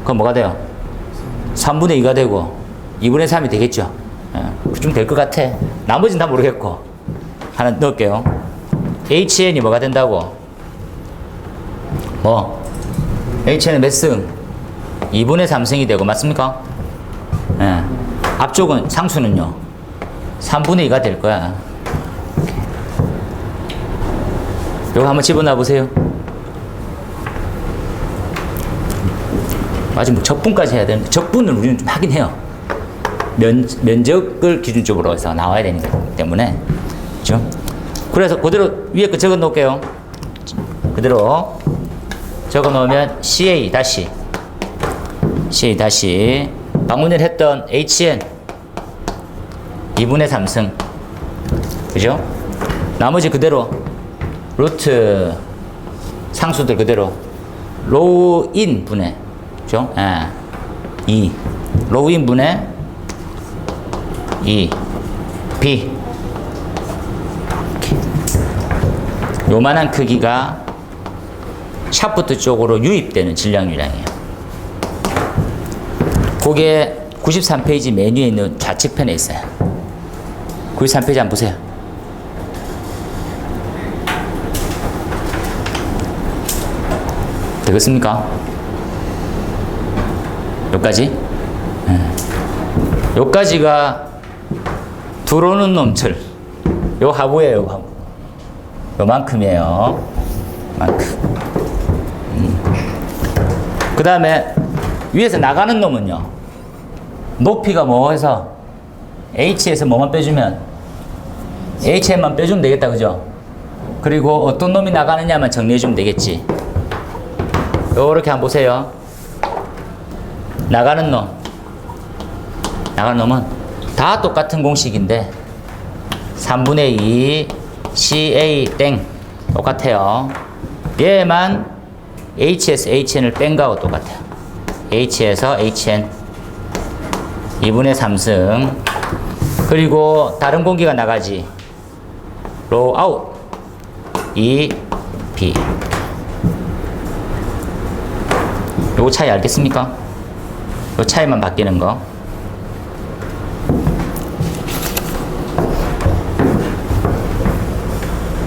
그럼 뭐가 돼요? 3분의 2가 되고 2분의 3이 되겠죠? 좀 될 것 같아. 나머지는 다 모르겠고 하나 넣을게요. hn이 뭐가 된다고? 뭐? hn은 몇 승? 2분의 3승이 되고, 맞습니까? 예. 앞쪽은 상수는요 3분의 2가 될 거야. 요거 한번 집어넣어 보세요. 아직 뭐 적분까지 해야 되는데, 적분은 우리는 좀 하긴 해요. 면적을 기준적으로 해서 나와야 되기 때문에. 그죠? 그래서 그대로 위에 거 적어 놓을게요. 그대로 적어 놓으면 CA 다시 방금 전에 했던 HN 2분의 3승, 그죠? 나머지 그대로 루트 상수들 그대로 로우인 분의, 그죠? 2 로우인 분의 2 B. 요만한 크기가 샤프트 쪽으로 유입되는 질량유량이에요. 그게 93페이지 메뉴에 있는 좌측편에 있어요. 93페이지 한번 보세요. 되겠습니까? 여기까지? 여기까지가 들어오는 놈들. 요 하부예요, 요 하부. 요만큼이에요. 만큼. 그 다음에 위에서 나가는 놈은요, 높이가 뭐 해서 h에서 뭐만 빼주면 hn만 빼주면 되겠다, 그죠? 그리고 어떤 놈이 나가느냐만 정리해주면 되겠지. 요렇게 한번 보세요. 나가는 놈은 다 똑같은 공식인데 3분의 2 CA 땡 똑같아요. 얘만 H에서 HN을 뺀 거하고 똑같아요. H에서 HN 2분의 3승. 그리고 다른 공기가 나가지. 로우 아웃 2 B. 요거 차이 알겠습니까? 요 차이만 바뀌는 거.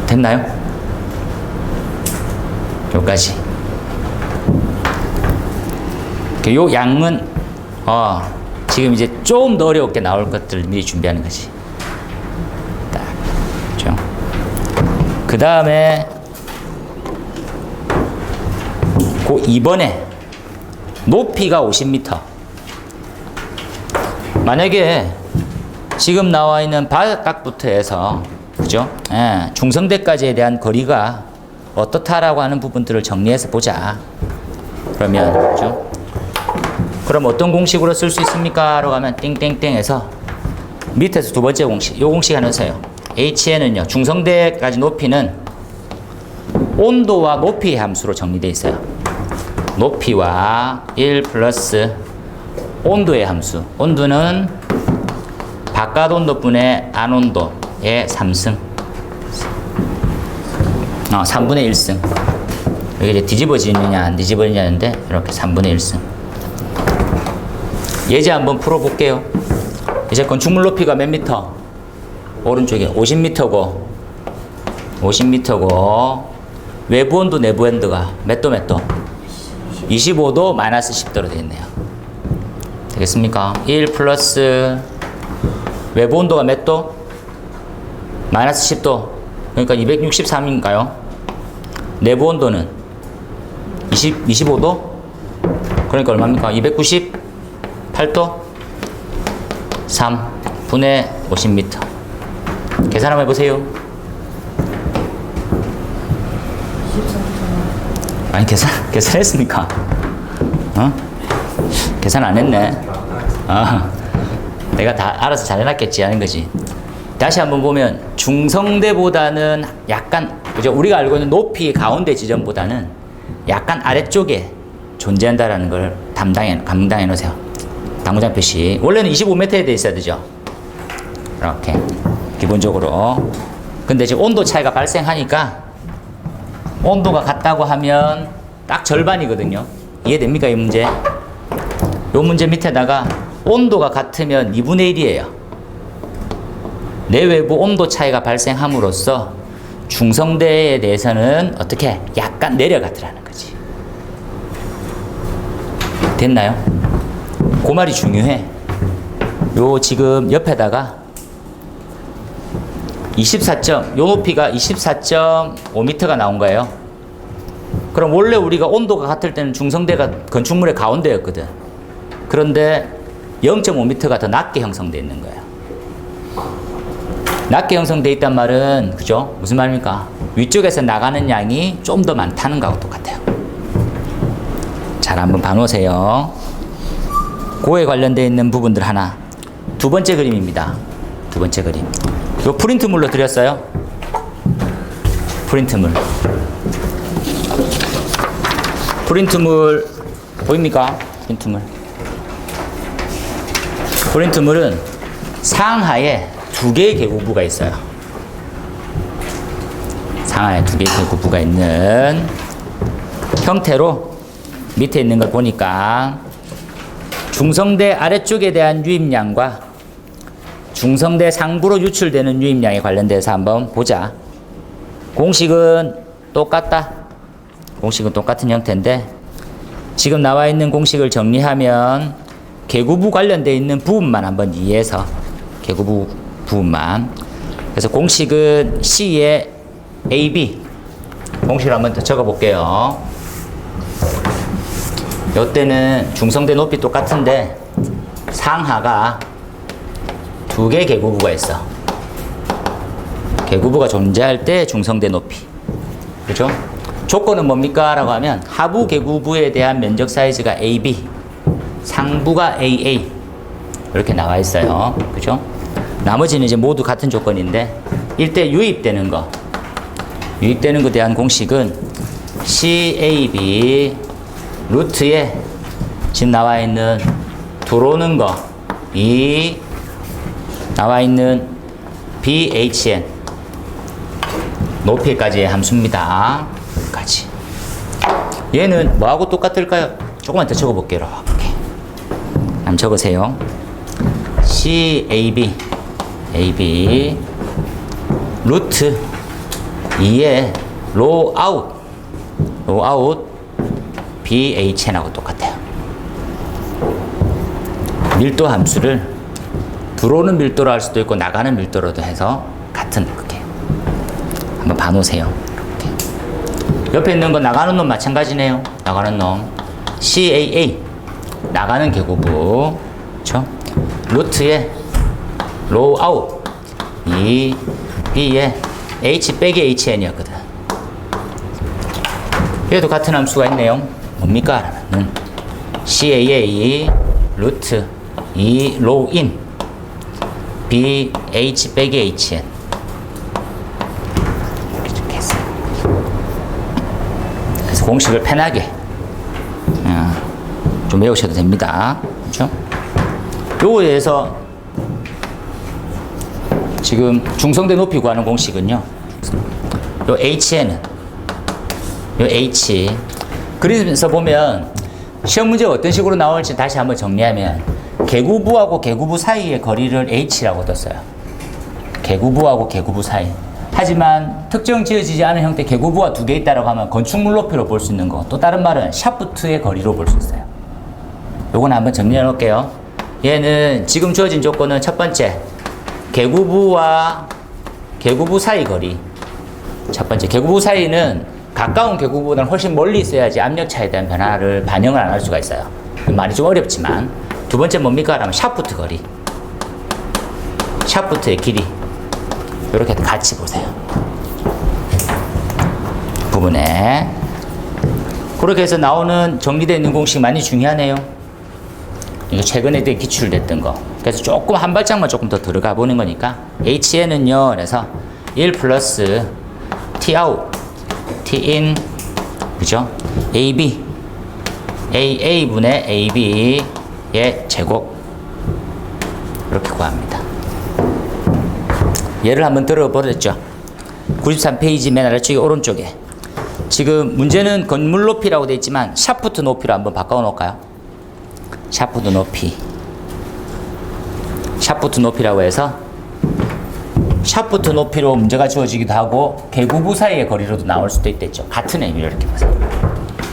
됐나요? 여기까지. 요 양은 지금 이제 좀 더 어렵게 나올 것들을 미리 준비하는 거지. 딱, 그렇죠? 그 다음에 그 2번에 높이가 50m. 만약에 지금 나와 있는 바닥부터 해서, 그죠? 중성대까지에 대한 거리가 어떻다라고 하는 부분들을 정리해서 보자. 그러면, 그죠? 그럼 어떤 공식으로 쓸 수 있습니까? 라고 하면 띵띵띵 해서 밑에서 두 번째 공식, 요 공식 하나 써요. HN은요, 중성대까지 높이는 온도와 높이의 함수로 정리되어 있어요. 높이와 1 플러스 온도의 함수. 온도는 바깥 온도분의 안 온도의 3승. 3분의 1승. 이게 이제 뒤집어지느냐 안 뒤집어지냐는데 이렇게 3분의 1승. 예제 한번 풀어볼게요. 이제 건축물 높이가 몇 미터? 오른쪽에 50m고 50m고 외부 온도 내부 온도가 몇 도 몇 도? 25도 마이너스 10도로 되어 있네요. 되겠습니까? 1 플러스 외부 온도가 몇 도? 마이너스 10도. 그러니까 263인가요? 내부 온도는 25도? 그러니까 얼마입니까? 298도? 3분의 50m. 계산 한번 해보세요. 아니, 계산했습니까? 계산 안 했네. 내가 다 알아서 잘 해놨겠지 하는 거지. 다시 한번 보면 중성대보다는 약간, 그죠? 우리가 알고 있는 높이 가운데 지점보다는 약간 아래쪽에 존재한다라는 걸 감당해 놓으세요. 당구장 표시. 원래는 25m에 돼 있어야 되죠. 이렇게 기본적으로. 근데 지금 온도 차이가 발생하니까 온도가 같다고 하면 딱 절반이거든요. 이해됩니까, 이 문제? 이 문제 밑에다가 온도가 같으면 2분의 1이에요. 내외부 온도 차이가 발생함으로써 중성대에 대해서는 어떻게 약간 내려가더라는 거지. 됐나요? 그 말이 중요해. 요 지금 옆에다가 24요 높이가 24.5m가 나온 거예요. 그럼 원래 우리가 온도가 같을 때는 중성대가 건축물의 가운데였거든. 그런데 0.5m가 더 낮게 형성되어 있는 거예요. 낮게 형성되어 있단 말은, 그죠? 무슨 말입니까? 위쪽에서 나가는 양이 좀 더 많다는 거하고 똑같아요. 잘 한번 봐놓으세요. 그에 관련되어 있는 부분들 하나. 두 번째 그림입니다. 두 번째 그림. 요 프린트물로 드렸어요. 프린트물 보입니까? 프린트물은 상하에 두 개의 계고부가 있어요. 상하에 두 개의 계고부가 있는 형태로 밑에 있는 걸 보니까 중성대 아래쪽에 대한 유입량과 중성대 상부로 유출되는 유입량에 관련돼서 한번 보자. 공식은 똑같다. 공식은 똑같은 형태인데 지금 나와 있는 공식을 정리하면 계구부 관련되어 있는 부분만 한번 이해해서 계구부 부분만. 그래서 공식은 C의 AB 공식을 한번 더 적어볼게요. 이때는 중성대 높이 똑같은데 상하가 두 개의 계구부가 있어. 계구부가 존재할 때 중성대 높이. 그죠? 조건은 뭡니까? 라고 하면 하부 계구부에 대한 면적 사이즈가 AB, 상부가 AA 이렇게 나와 있어요. 그죠? 나머지는 이제 모두 같은 조건인데 일대 유입되는 거에 대한 공식은 CAB 루트에 지금 나와 있는 들어오는 거 이 나와 있는 BHN 높이까지의 함수입니다. 여기까지. 얘는 뭐하고 똑같을까요? 조금만 더 적어볼게요. 이렇게 한번 적으세요. CAB 루트 2의 로아웃 BHN하고 똑같아요. 밀도 함수를 들어오는 밀도로 할 수도 있고 나가는 밀도로도 해서 같은 그게 한번 봐놓으세요. 이렇게. 옆에 있는 거 나가는 놈 마찬가지네요. 나가는 놈 CAA 나가는 계구부 그렇죠? 루트에 로아웃 이 B에 H 빼기 HN이었거든. 얘도 같은 함수가 있네요. 뭡니까? 라면은 CAA 루트 2 로인 B H 빼기 HN 이렇게 했어요. 그래서 공식을 편하게 좀 외우셔도 됩니다. 그렇죠? 요거에 대해서 지금 중성대 높이 구하는 공식은요. 요 HN은 요 H. 그래서 보면 시험 문제가 어떤 식으로 나올지 다시 한번 정리하면 개구부하고 개구부 사이의 거리를 H라고 뒀어요. 개구부하고 개구부 사이. 하지만 특정 지어지지 않은 형태 개구부가 두 개 있다고 하면 건축물 높이로 볼 수 있는 거. 또 다른 말은 샤프트의 거리로 볼 수 있어요. 요건 한번 정리해 놓을게요. 얘는 지금 주어진 조건은 첫 번째 개구부와 개구부 사이 거리. 첫 번째 개구부 사이는 가까운 개구부보다는 훨씬 멀리 있어야지 압력 차에 대한 변화를 반영을 안 할 수가 있어요. 말이 좀 어렵지만 두 번째 뭡니까? 라면 샤프트 거리. 샤프트의 길이. 이렇게 같이 보세요. 부분에. 그렇게 해서 나오는 정리되어 있는 공식 많이 중요하네요. 이거 최근에 기출됐던 거. 그래서 조금 한 발짝만 조금 더 들어가 보는 거니까 HN은요. 그래서 1 플러스 T out, T in, 그죠? AB, AA분의 AB의 제곱. 이렇게 구합니다. 예를 한번 들어보랬죠. 93페이지 맨 아래쪽에 오른쪽에. 지금 문제는 건물 높이라고 되어 있지만 샤프트 높이로 한번 바꿔 놓을까요? 샤프트 높이. 샤프트 높이라고 해서 샤프트 높이로 문제가 주어지기도 하고 개구부 사이의 거리로도 나올 수도 있겠죠. 같은 의미로 이렇게 보세요.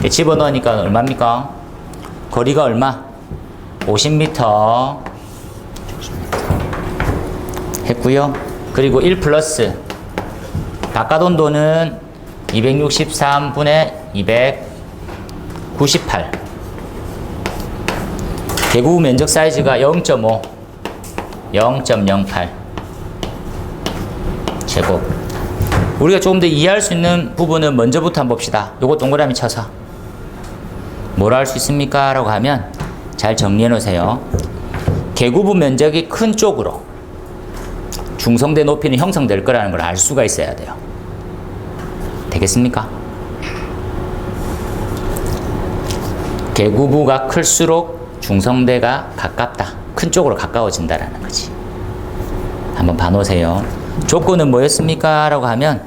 집어넣으니까 얼마입니까? 거리가 얼마? 50m 했고요. 그리고 1 플러스 바꿔둔 돈은 263분의 298. 개구부 면적 사이즈가 0.5, 0.08 제곱. 우리가 조금 더 이해할 수 있는 부분은 먼저부터 한번 봅시다. 요거 동그라미 쳐서 뭐라 할 수 있습니까? 라고 하면 잘 정리해 놓으세요. 개구부 면적이 큰 쪽으로 중성대 높이는 형성될 거라는 걸 알 수가 있어야 돼요. 되겠습니까? 개구부가 클수록 중성대가 가깝다. 큰 쪽으로 가까워진다라는 거지. 한번 봐놓으세요. 조건은 뭐였습니까? 라고 하면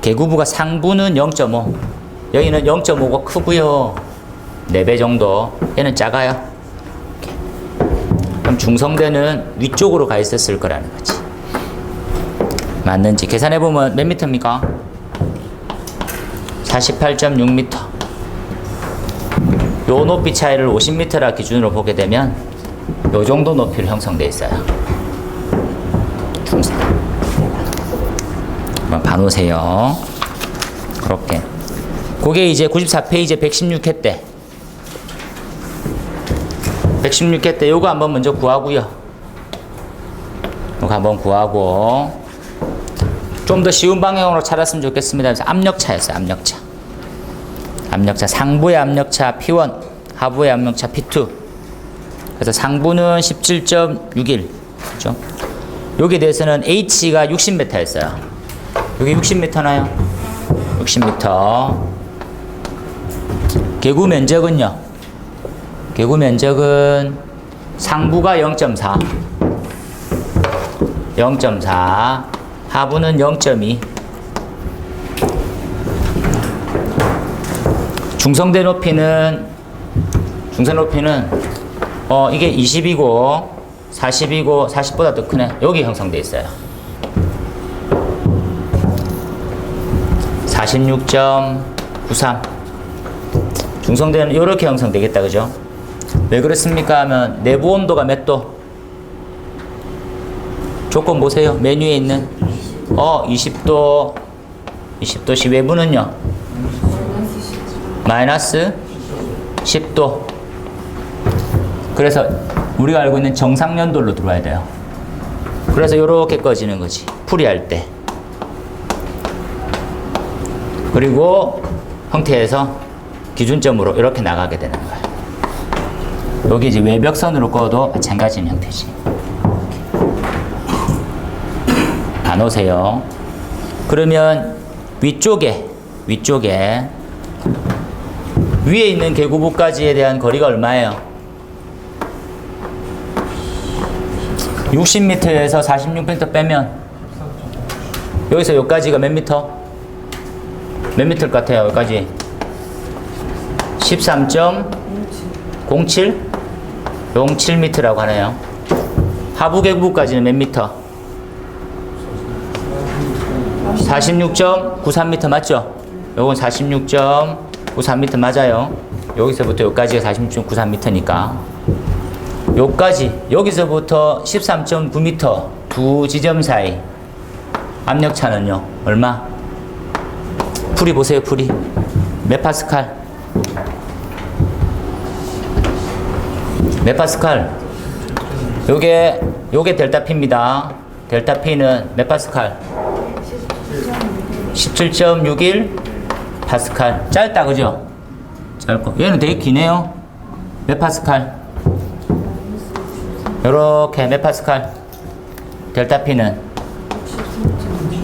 개구부가 상부는 0.5. 여기는 0.5가 크고요. 4배 정도. 얘는 작아요. 이렇게. 그럼 중성대는 위쪽으로 가 있었을 거라는 거지. 맞는지 계산해보면 몇 미터입니까? 48.6m. 요 높이 차이를 50m라 기준으로 보게 되면 요 정도 높이로 형성되어 있어요. 중성. 한번 봐놓으세요. 그렇게. 그게 이제 94페이지에 116회 때. 116회 때 요거 한번 먼저 구하고요. 요거 한번 구하고 좀 더 쉬운 방향으로 찾았으면 좋겠습니다. 그래서 압력차였어요. 압력차. 압력차. 상부의 압력차 P1, 하부의 압력차 P2. 그래서 상부는 17.61. 그렇죠? 여기에 대해서는 H가 60m였어요. 여기 60m나요? 60m. 개구 면적은요? 개구 면적은 상부가 0.4. 0.4. 하부는 0.2. 중성대 높이는 이게 20이고 40이고 40보다 더 크네. 여기 형성돼 있어요. 46.93. 중성대는 이렇게 형성되겠다. 그죠? 왜 그렇습니까? 하면 내부 온도가 몇 도? 조건 보세요. 메뉴에 있는 20도. 20도시 외부는요? 마이너스 10도. 그래서 우리가 알고 있는 정상연돌로 들어와야 돼요. 그래서 이렇게 꺼지는 거지. 풀이할 때. 그리고 형태에서 기준점으로 이렇게 나가게 되는 거야. 여기 이제 외벽선으로 꺼도 마찬가지인 형태지. 안 오세요. 그러면 위쪽에 위에 있는 개구부까지에 대한 거리가 얼마예요? 60m에서 46m 빼면 여기서 여기까지가 몇 미터? 몇 미터 같아요? 여기까지 13.07 07m라고 하네요. 하부 계곡부까지는 몇 미터? 46.93m 맞죠? 요건 46.93m 맞아요. 여기서부터 여기까지가 46.93m니까 여기까지, 여기서부터 13.9m 두 지점 사이 압력차는요 얼마? 풀이 보세요. 풀이 몇 파스칼? 몇 파스칼? 요게 델타 P입니다. 델타 P는 몇 파스칼? 17.61 파스칼. 짧다 그죠? 짧고 얘는 되게 기네요. 몇 파스칼? 요렇게 몇 파스칼? 델타 P는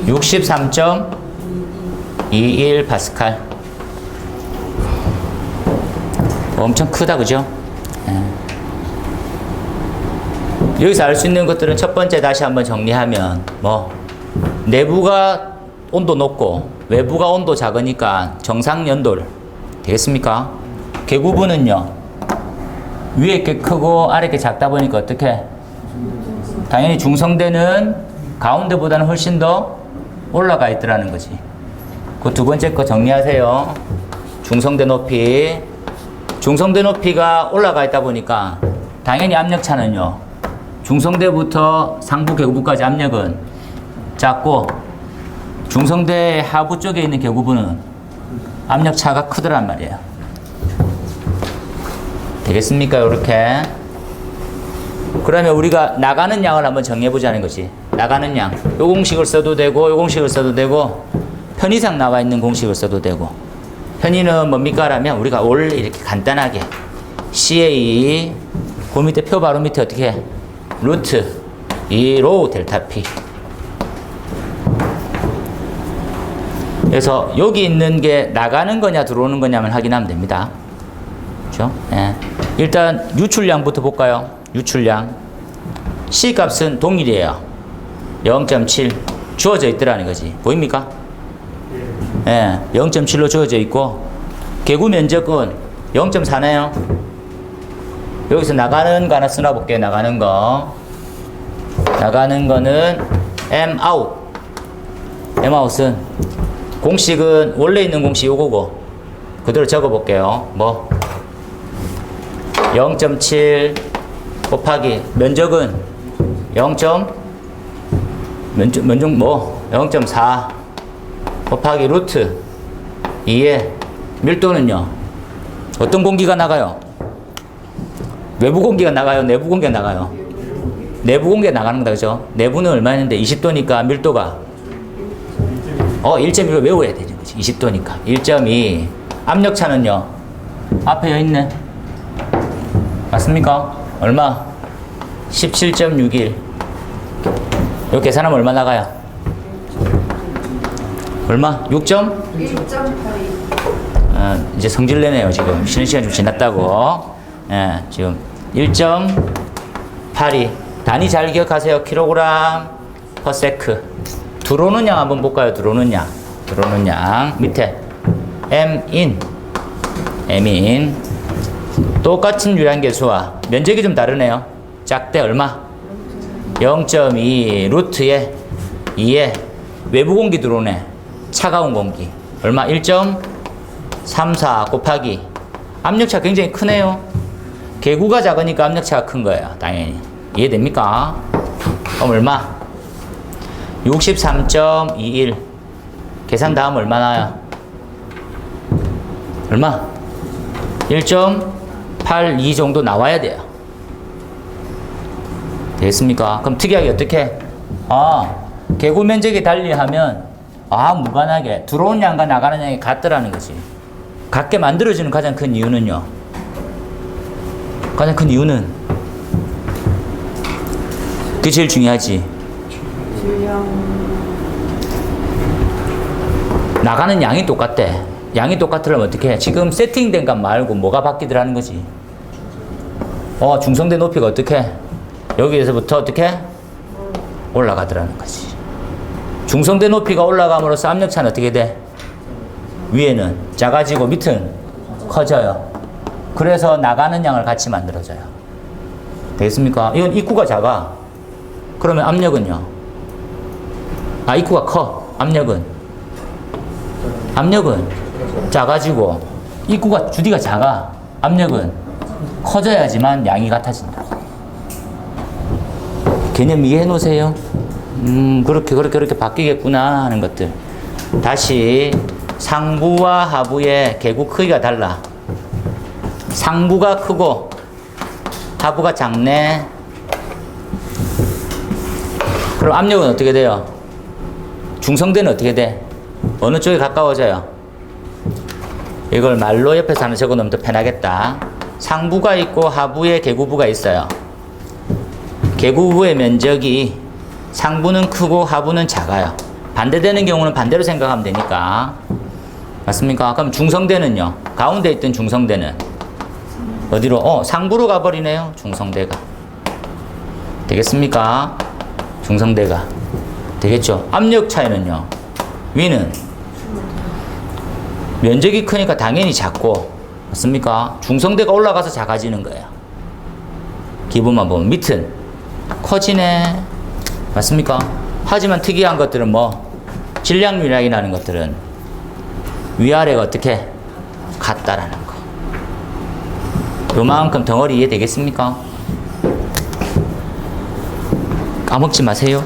63.21 파스칼. 엄청 크다 그죠? 여기서 알 수 있는 것들은 첫 번째 다시 한번 정리하면 뭐 내부가 온도 높고 외부가 온도 작으니까 정상 연돌 되겠습니까? 계구부는요 위에 게 크고 아래 게 작다 보니까 어떻게? 당연히 중성대는 가운데보다는 훨씬 더 올라가 있더라는 거지. 그 두 번째 거 정리하세요. 중성대 높이. 중성대 높이가 올라가 있다 보니까 당연히 압력차는요 중성대부터 상부 계구부까지 압력은 작고 중성대 하부 쪽에 있는 계구부는 압력차가 크더란 말이에요. 되겠습니까? 이렇게. 그러면 우리가 나가는 양을 한번 정해보자는 거지. 나가는 양. 요 공식을 써도 되고 요 공식을 써도 되고 편의상 나와 있는 공식을 써도 되고. 편의는 뭡니까? 라면 우리가 원래 이렇게 간단하게 CA 그 밑에 표 바로 밑에 어떻게 해? 루트 2로 델타 P. 그래서 여기 있는 게 나가는 거냐 들어오는 거냐만 확인하면 됩니다. 그렇죠? 예. 일단 유출량부터 볼까요? 유출량. C 값은 동일이에요. 0.7 주어져 있더라는 거지. 보입니까? 예. 0.7로 주어져 있고 계구 면적은 0.4네요. 여기서 나가는 거 하나 쓰나 볼게요. 나가는 거. 나가는 거는 M 아웃. M 아웃은 공식은 원래 있는 공식 요거고 그대로 적어 볼게요. 뭐 0.7 곱하기 면적은 0.4 곱하기 루트 2에 밀도는요. 어떤 공기가 나가요? 외부 공기가 나가요? 내부 공기가 나가요? 내부 공기가 나가는 거다. 그죠? 내부는 얼마였는데 20도니까 밀도가 1.2로 외워야 되는 거지. 20도니까 1.2. 압력차는요. 앞에 여 있네. 맞습니까? 얼마? 17.61. 이거 계산하면 얼마 나가요? 얼마? 6.8. 이제 성질내네요. 지금 쉬는 시간 좀 지났다고. 예, 지금 1.82. 단위 잘 기억하세요. 킬로그램 퍼 세크. 들어오는 양 한번 볼까요? 들어오는 양. 들어오는 양. 밑에 M인. M인. 똑같은 유량계수와 면적이 좀 다르네요. 작대 얼마? 0.2 루트에 2에 외부 공기 들어오네. 차가운 공기. 얼마? 1.34 곱하기 압력차 굉장히 크네요. 계구가 작으니까 압력차가 큰 거예요. 당연히. 이해됩니까? 그럼 얼마? 63.21. 계산 다음 얼마 나요? 얼마? 1.82 정도 나와야 돼요. 되겠습니까? 그럼 특이하게 어떻게? 계구 면적이 달리하면 무관하게 들어온 양과 나가는 양이 같더라는 거지. 같게 만들어지는 가장 큰 이유는요. 가장 큰 이유는 그게 제일 중요하지. 나가는 양이 똑같대. 양이 똑같으려면 어떻게 해? 지금 세팅된 값 말고 뭐가 바뀌더라는 거지. 중성대 높이가 어떻게 해? 여기에서부터 어떻게 해? 올라가더라는 거지. 중성대 높이가 올라감으로써 압력차는 어떻게 돼? 위에는 작아지고 밑은 커져요. 그래서 나가는 양을 같이 만들어줘요. 되겠습니까? 이건 입구가 작아. 그러면 압력은요? 입구가 커. 압력은 작아지고 입구가 주디가 작아. 압력은 커져야지만 양이 같아진다. 개념 이해해 놓으세요. 그렇게 바뀌겠구나 하는 것들. 다시 상부와 하부의 계구 크기가 달라. 상부가 크고 하부가 작네. 그럼 압력은 어떻게 돼요? 중성대는 어떻게 돼? 어느 쪽에 가까워져요? 이걸 말로 옆에서 하나 적어 놓으면 더 편하겠다. 상부가 있고 하부에 계구부가 있어요. 계구부의 면적이 상부는 크고 하부는 작아요. 반대되는 경우는 반대로 생각하면 되니까. 맞습니까? 그럼 중성대는요? 가운데 있던 중성대는 어디로? 상부로 가버리네요. 중성대가. 되겠습니까? 중성대가. 되겠죠? 압력 차이는요? 위는 면적이 크니까 당연히 작고, 맞습니까? 중성대가 올라가서 작아지는 거예요. 기본만 보면. 밑은 커지네. 맞습니까? 하지만 특이한 것들은 질량유량이라는 것들은 위아래가 어떻게 같다라는 거. 요만큼 덩어리 이해되겠습니까? 까먹지 마세요.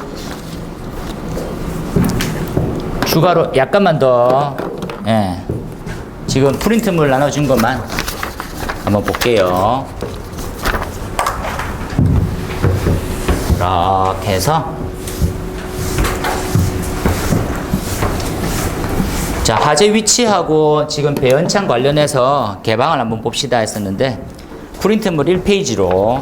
추가로 약간만 더, 지금 프린트물 나눠준 것만 한번 볼게요. 이렇게 해서. 자, 화재 위치하고 지금 배연창 관련해서 개방을 한번 봅시다 했었는데, 프린트물 1페이지로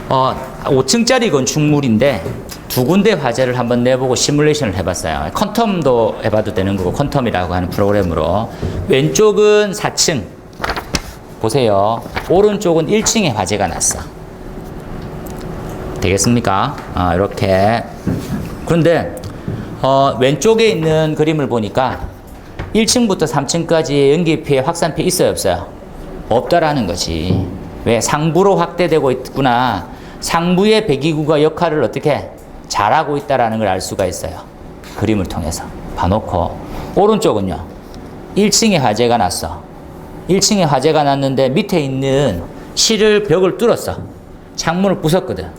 5층짜리 건축물인데 두 군데 화재를 한번 내보고 시뮬레이션을 해봤어요. 퀀텀도 해봐도 되는 거고, 퀀텀이라고 하는 프로그램으로. 왼쪽은 4층 보세요. 오른쪽은 1층에 화재가 났어. 되겠습니까? 이렇게. 그런데 왼쪽에 있는 그림을 보니까 1층부터 3층까지 연기 피해, 확산 피해 있어요, 없어요? 없다라는 거지. 왜? 상부로 확대되고 있구나. 상부의 배기구가 역할을 어떻게 잘하고 있다라는 걸 알 수가 있어요. 그림을 통해서 봐놓고. 오른쪽은요, 1층에 화재가 났어. 1층에 화재가 났는데 밑에 있는 실을 벽을 뚫었어. 창문을 부쉈거든.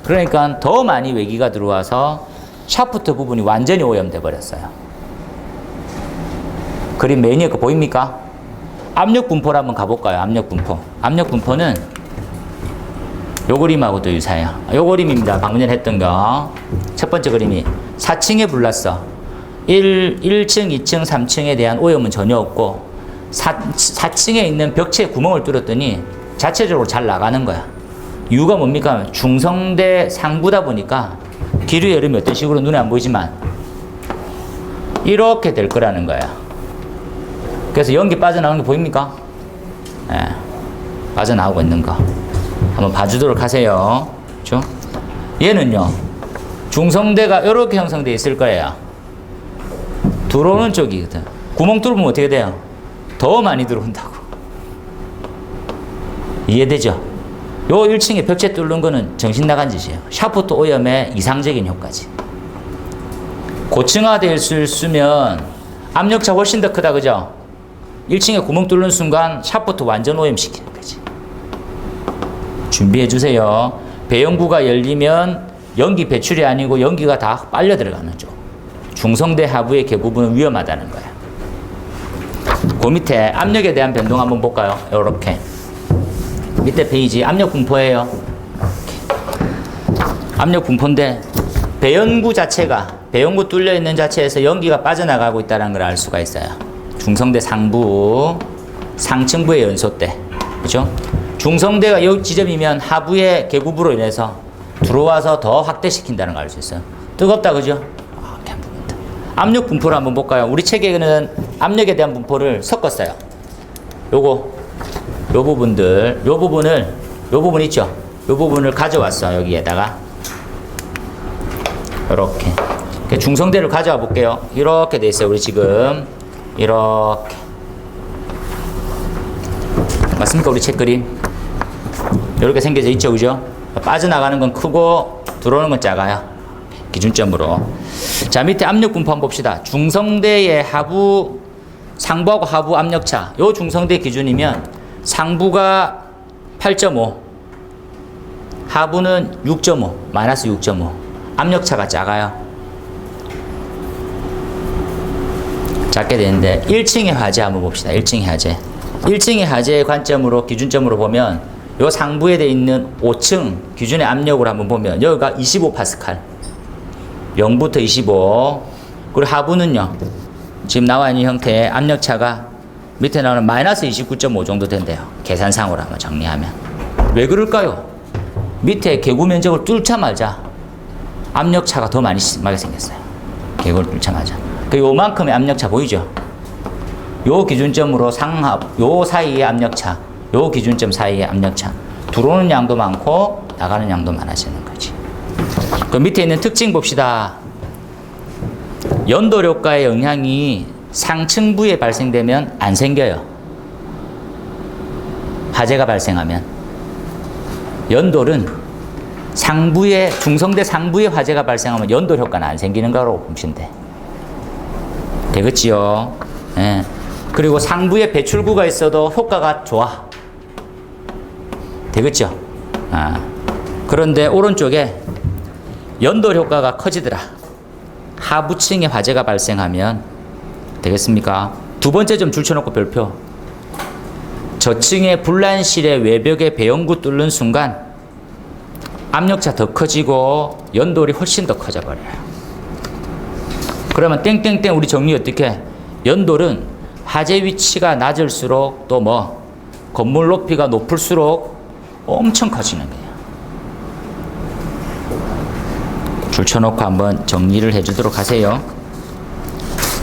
그러니까 더 많이 외기가 들어와서 샤프트 부분이 완전히 오염돼 버렸어요. 그림 메인 위에 거 보입니까? 압력 분포를 한번 가볼까요? 압력 분포. 압력 분포는 요 그림하고도 유사해요. 요 그림입니다. 방금 전에 했던 거. 첫 번째 그림이 4층에 불났어. 1층, 2층, 3층에 대한 오염은 전혀 없고 4층에 있는 벽체에 구멍을 뚫었더니 자체적으로 잘 나가는 거야. 이유가 뭡니까? 중성대 상부다 보니까 기류 여름이 어떤 식으로 눈에 안 보이지만 이렇게 될 거라는 거야. 그래서 연기 빠져나오는 게 보입니까? 빠져나오고 있는 거. 한번 봐주도록 하세요. 그렇죠? 얘는요, 중성대가 이렇게 형성되어 있을 거예요. 들어오는 쪽이거든. 구멍 뚫으면 어떻게 돼요? 더 많이 들어온다고. 이해되죠? 요 1층에 벽체 뚫는 거는 정신 나간 짓이에요. 샤프트 오염의 이상적인 효과지. 고층화되어 있으면 압력차 훨씬 더 크다, 그죠? 1층에 구멍 뚫는 순간 샤프트 완전 오염시키는 거지. 준비해 주세요. 배연구가 열리면 연기 배출이 아니고 연기가 다 빨려 들어가는 쪽. 중성대 하부의 계부분은 위험하다는 거야. 그 밑에 압력에 대한 변동 한번 볼까요? 요렇게. 밑에 페이지 압력 분포예요. 압력 분포인데 배연구 자체가, 배연구 뚫려 있는 자체에서 연기가 빠져나가고 있다는 걸 알 수가 있어요. 중성대 상부, 상층부의 연소대. 그죠? 중성대가 이 지점이면 하부의 계구부로 인해서 들어와서 더 확대시킨다는 걸 알 수 있어요. 뜨겁다, 그죠? 압력 분포를 한번 볼까요? 우리 책에는 압력에 대한 분포를 섞었어요. 요 부분 있죠? 요 부분을 가져왔어, 여기에다가. 요렇게. 중성대를 가져와 볼게요. 이렇게 돼 있어요, 우리 지금. 이렇게. 맞습니까? 우리 책 그림. 이렇게 생겨져 있죠, 그죠? 빠져나가는 건 크고 들어오는 건 작아요. 기준점으로. 자, 밑에 압력 분포 한번 봅시다. 중성대의 하부, 상부하고 하부 압력차. 요 중성대 기준이면 상부가 8.5, 하부는 6.5, 마이너스 6.5. 압력차가 작아요. 작게 되는데 1층의 화재 한번 봅시다. 1층의 화재. 1층의 화재의 관점으로 기준점으로 보면 요 상부에 돼 있는 5층 기준의 압력으로 한번 보면 여기가 25파스칼. 0부터 25. 그리고 하부는요. 지금 나와 있는 형태의 압력차가 밑에 나오는 마이너스 29.5 정도 된대요. 계산상으로 한번 정리하면. 왜 그럴까요? 밑에 개구 면적을 뚫자마자 압력차가 더 많이 심하게 생겼어요. 개구를 뚫자마자. 그 요만큼의 압력차 보이죠? 요 기준점으로 상합, 요 사이의 압력차, 요 기준점 사이의 압력차. 들어오는 양도 많고 나가는 양도 많아지는 거지. 그 밑에 있는 특징 봅시다. 연돌 효과의 영향이 상층부에 발생되면 안 생겨요. 화재가 발생하면. 연돌은 상부에, 중성대 상부에 화재가 발생하면 연돌 효과는 안 생기는 거라고 보시면 돼. 되겠지요? 예. 그리고 상부에 배출구가 있어도 효과가 좋아. 되겠죠? 아. 그런데 오른쪽에 연돌 효과가 커지더라. 하부층에 화재가 발생하면 되겠습니까? 두 번째 좀 줄쳐놓고 별표. 저층의 불난실의 외벽에 배연구 뚫는 순간 압력차 더 커지고 연돌이 훨씬 더 커져버려요. 그러면 땡땡땡 우리 정리 어떻게? 연돌은 화재 위치가 낮을수록 또 뭐 건물 높이가 높을수록 엄청 커지는 거예요. 줄쳐놓고 한번 정리를 해주도록 하세요.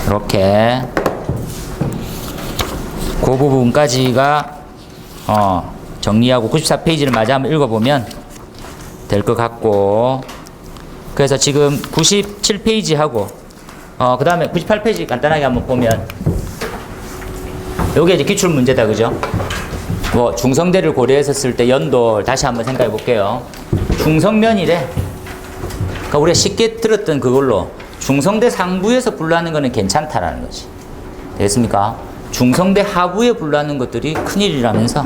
이렇게 그 부분까지가 정리하고 94페이지를 마저 한번 읽어보면 될 것 같고, 그래서 지금 97페이지 하고 그 다음에 98페이지 간단하게 한번 보면 요게 이제 기출 문제다, 그죠? 뭐 중성대를 고려해서 쓸 때 연돌 다시 한번 생각해 볼게요. 중성면이래. 그러니까 우리가 쉽게 들었던 그걸로 중성대 상부에서 불나는 거는 괜찮다라는 거지. 되겠습니까? 중성대 하부에 불나는 것들이 큰일이라면서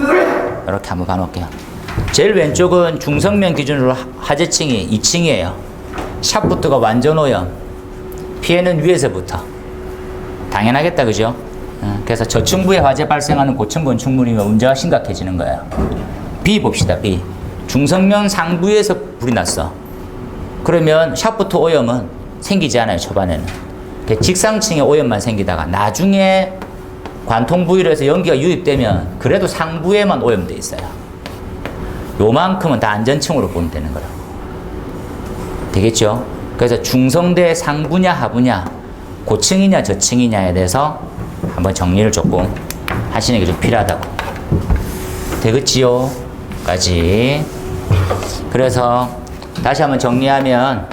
이렇게 한번 봐놓을게요. 제일 왼쪽은 중성면 기준으로 화재층이 2층이에요. 샤프트가 완전 오염. 피해는 위에서부터. 당연하겠다, 그죠? 그래서 저층부에 화재 발생하는 고층 건축물이면 문제가 심각해지는 거예요. B 봅시다, B. 중성면 상부에서 불이 났어. 그러면 샤프트 오염은 생기지 않아요, 초반에는. 직상층에 오염만 생기다가 나중에 관통 부위로 해서 연기가 유입되면 그래도 상부에만 오염돼 있어요. 요만큼은 다 안전층으로 보면 되는 거라고. 되겠죠? 그래서 중성대 상부냐 하부냐, 고층이냐 저층이냐에 대해서 한번 정리를 조금 하시는 게 좀 필요하다고. 되겠지요? 까지. 그래서 다시 한번 정리하면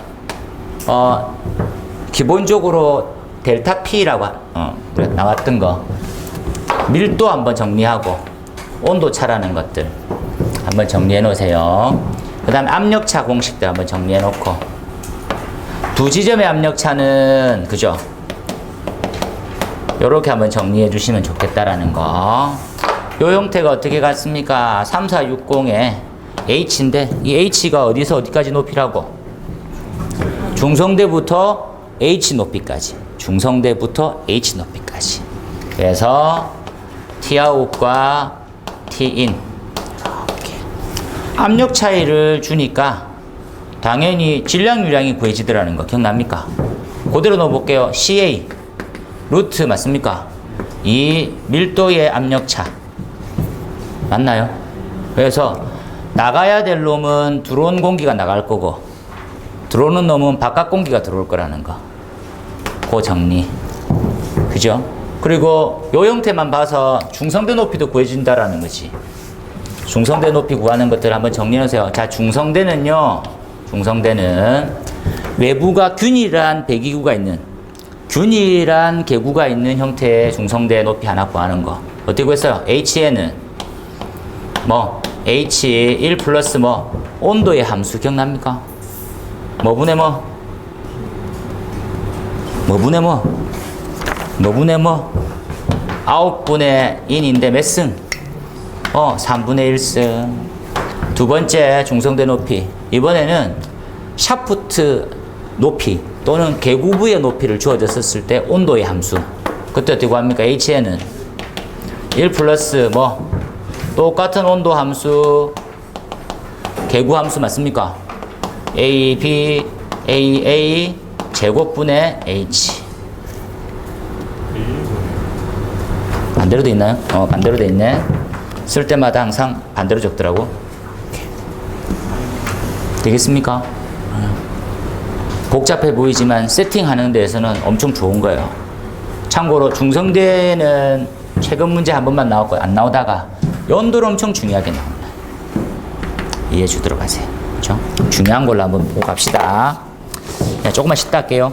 기본적으로 델타 P라고 나왔던 거 밀도 한번 정리하고 온도차라는 것들 한번 정리해 놓으세요. 그 다음에 압력차 공식들 한번 정리해 놓고, 두 지점의 압력차는 그죠? 요렇게 한번 정리해 주시면 좋겠다라는 거. 요 형태가 어떻게 같습니까? 3460에 H인데 이 H가 어디서 어디까지 높이라고? 중성대부터 H 높이까지. 중성대부터 H 높이까지. 그래서 Tout과 Tin 이렇게 압력 차이를 주니까 당연히 질량 유량이 구해지더라는 거 기억납니까? 그대로 넣어볼게요. CA 루트 맞습니까? 이 밀도의 압력차 맞나요? 그래서 나가야 될 놈은 들어온 공기가 나갈 거고 들어오는 놈은 바깥 공기가 들어올 거라는 거. 그 정리. 그죠? 그리고 요 형태만 봐서 중성대 높이도 구해진다라는 거지. 중성대 높이 구하는 것들 한번 정리해 놓으세요. 자, 중성대는요. 중성대는 외부가 균일한 배기구가 있는 균일한 계구가 있는 형태의 중성대 높이 하나 구하는 거. 어떻게 구했어요? H에는 뭐 H1 플러스 뭐 온도의 함수 기억납니까? 뭐분의 뭐? 뭐분의 뭐? 뭐분의 뭐? 9분의 인인데 몇 승? 3분의 1승. 두 번째 중성대 높이. 이번에는 샤프트 높이 또는 계구부의 높이를 주어졌을 때 온도의 함수. 그때 어떻게 구합니까? H에는 1 플러스 뭐? 똑같은 온도 함수, 계구 함수 맞습니까? A, B, A, A 제곱분의 H. 반대로 돼 있나요? 반대로 돼 있네. 쓸 때마다 항상 반대로 적더라고. 되겠습니까? 복잡해 보이지만 세팅하는 데에서는 엄청 좋은 거예요. 참고로 중성대는 최근 문제 한 번만 나왔고 안 나오다가 연도를 엄청 중요하게 나옵니다. 이해해 주도록 하세요. 그렇죠? 중요한 걸로 한번 보고 갑시다. 조금만 쉬다 할게요.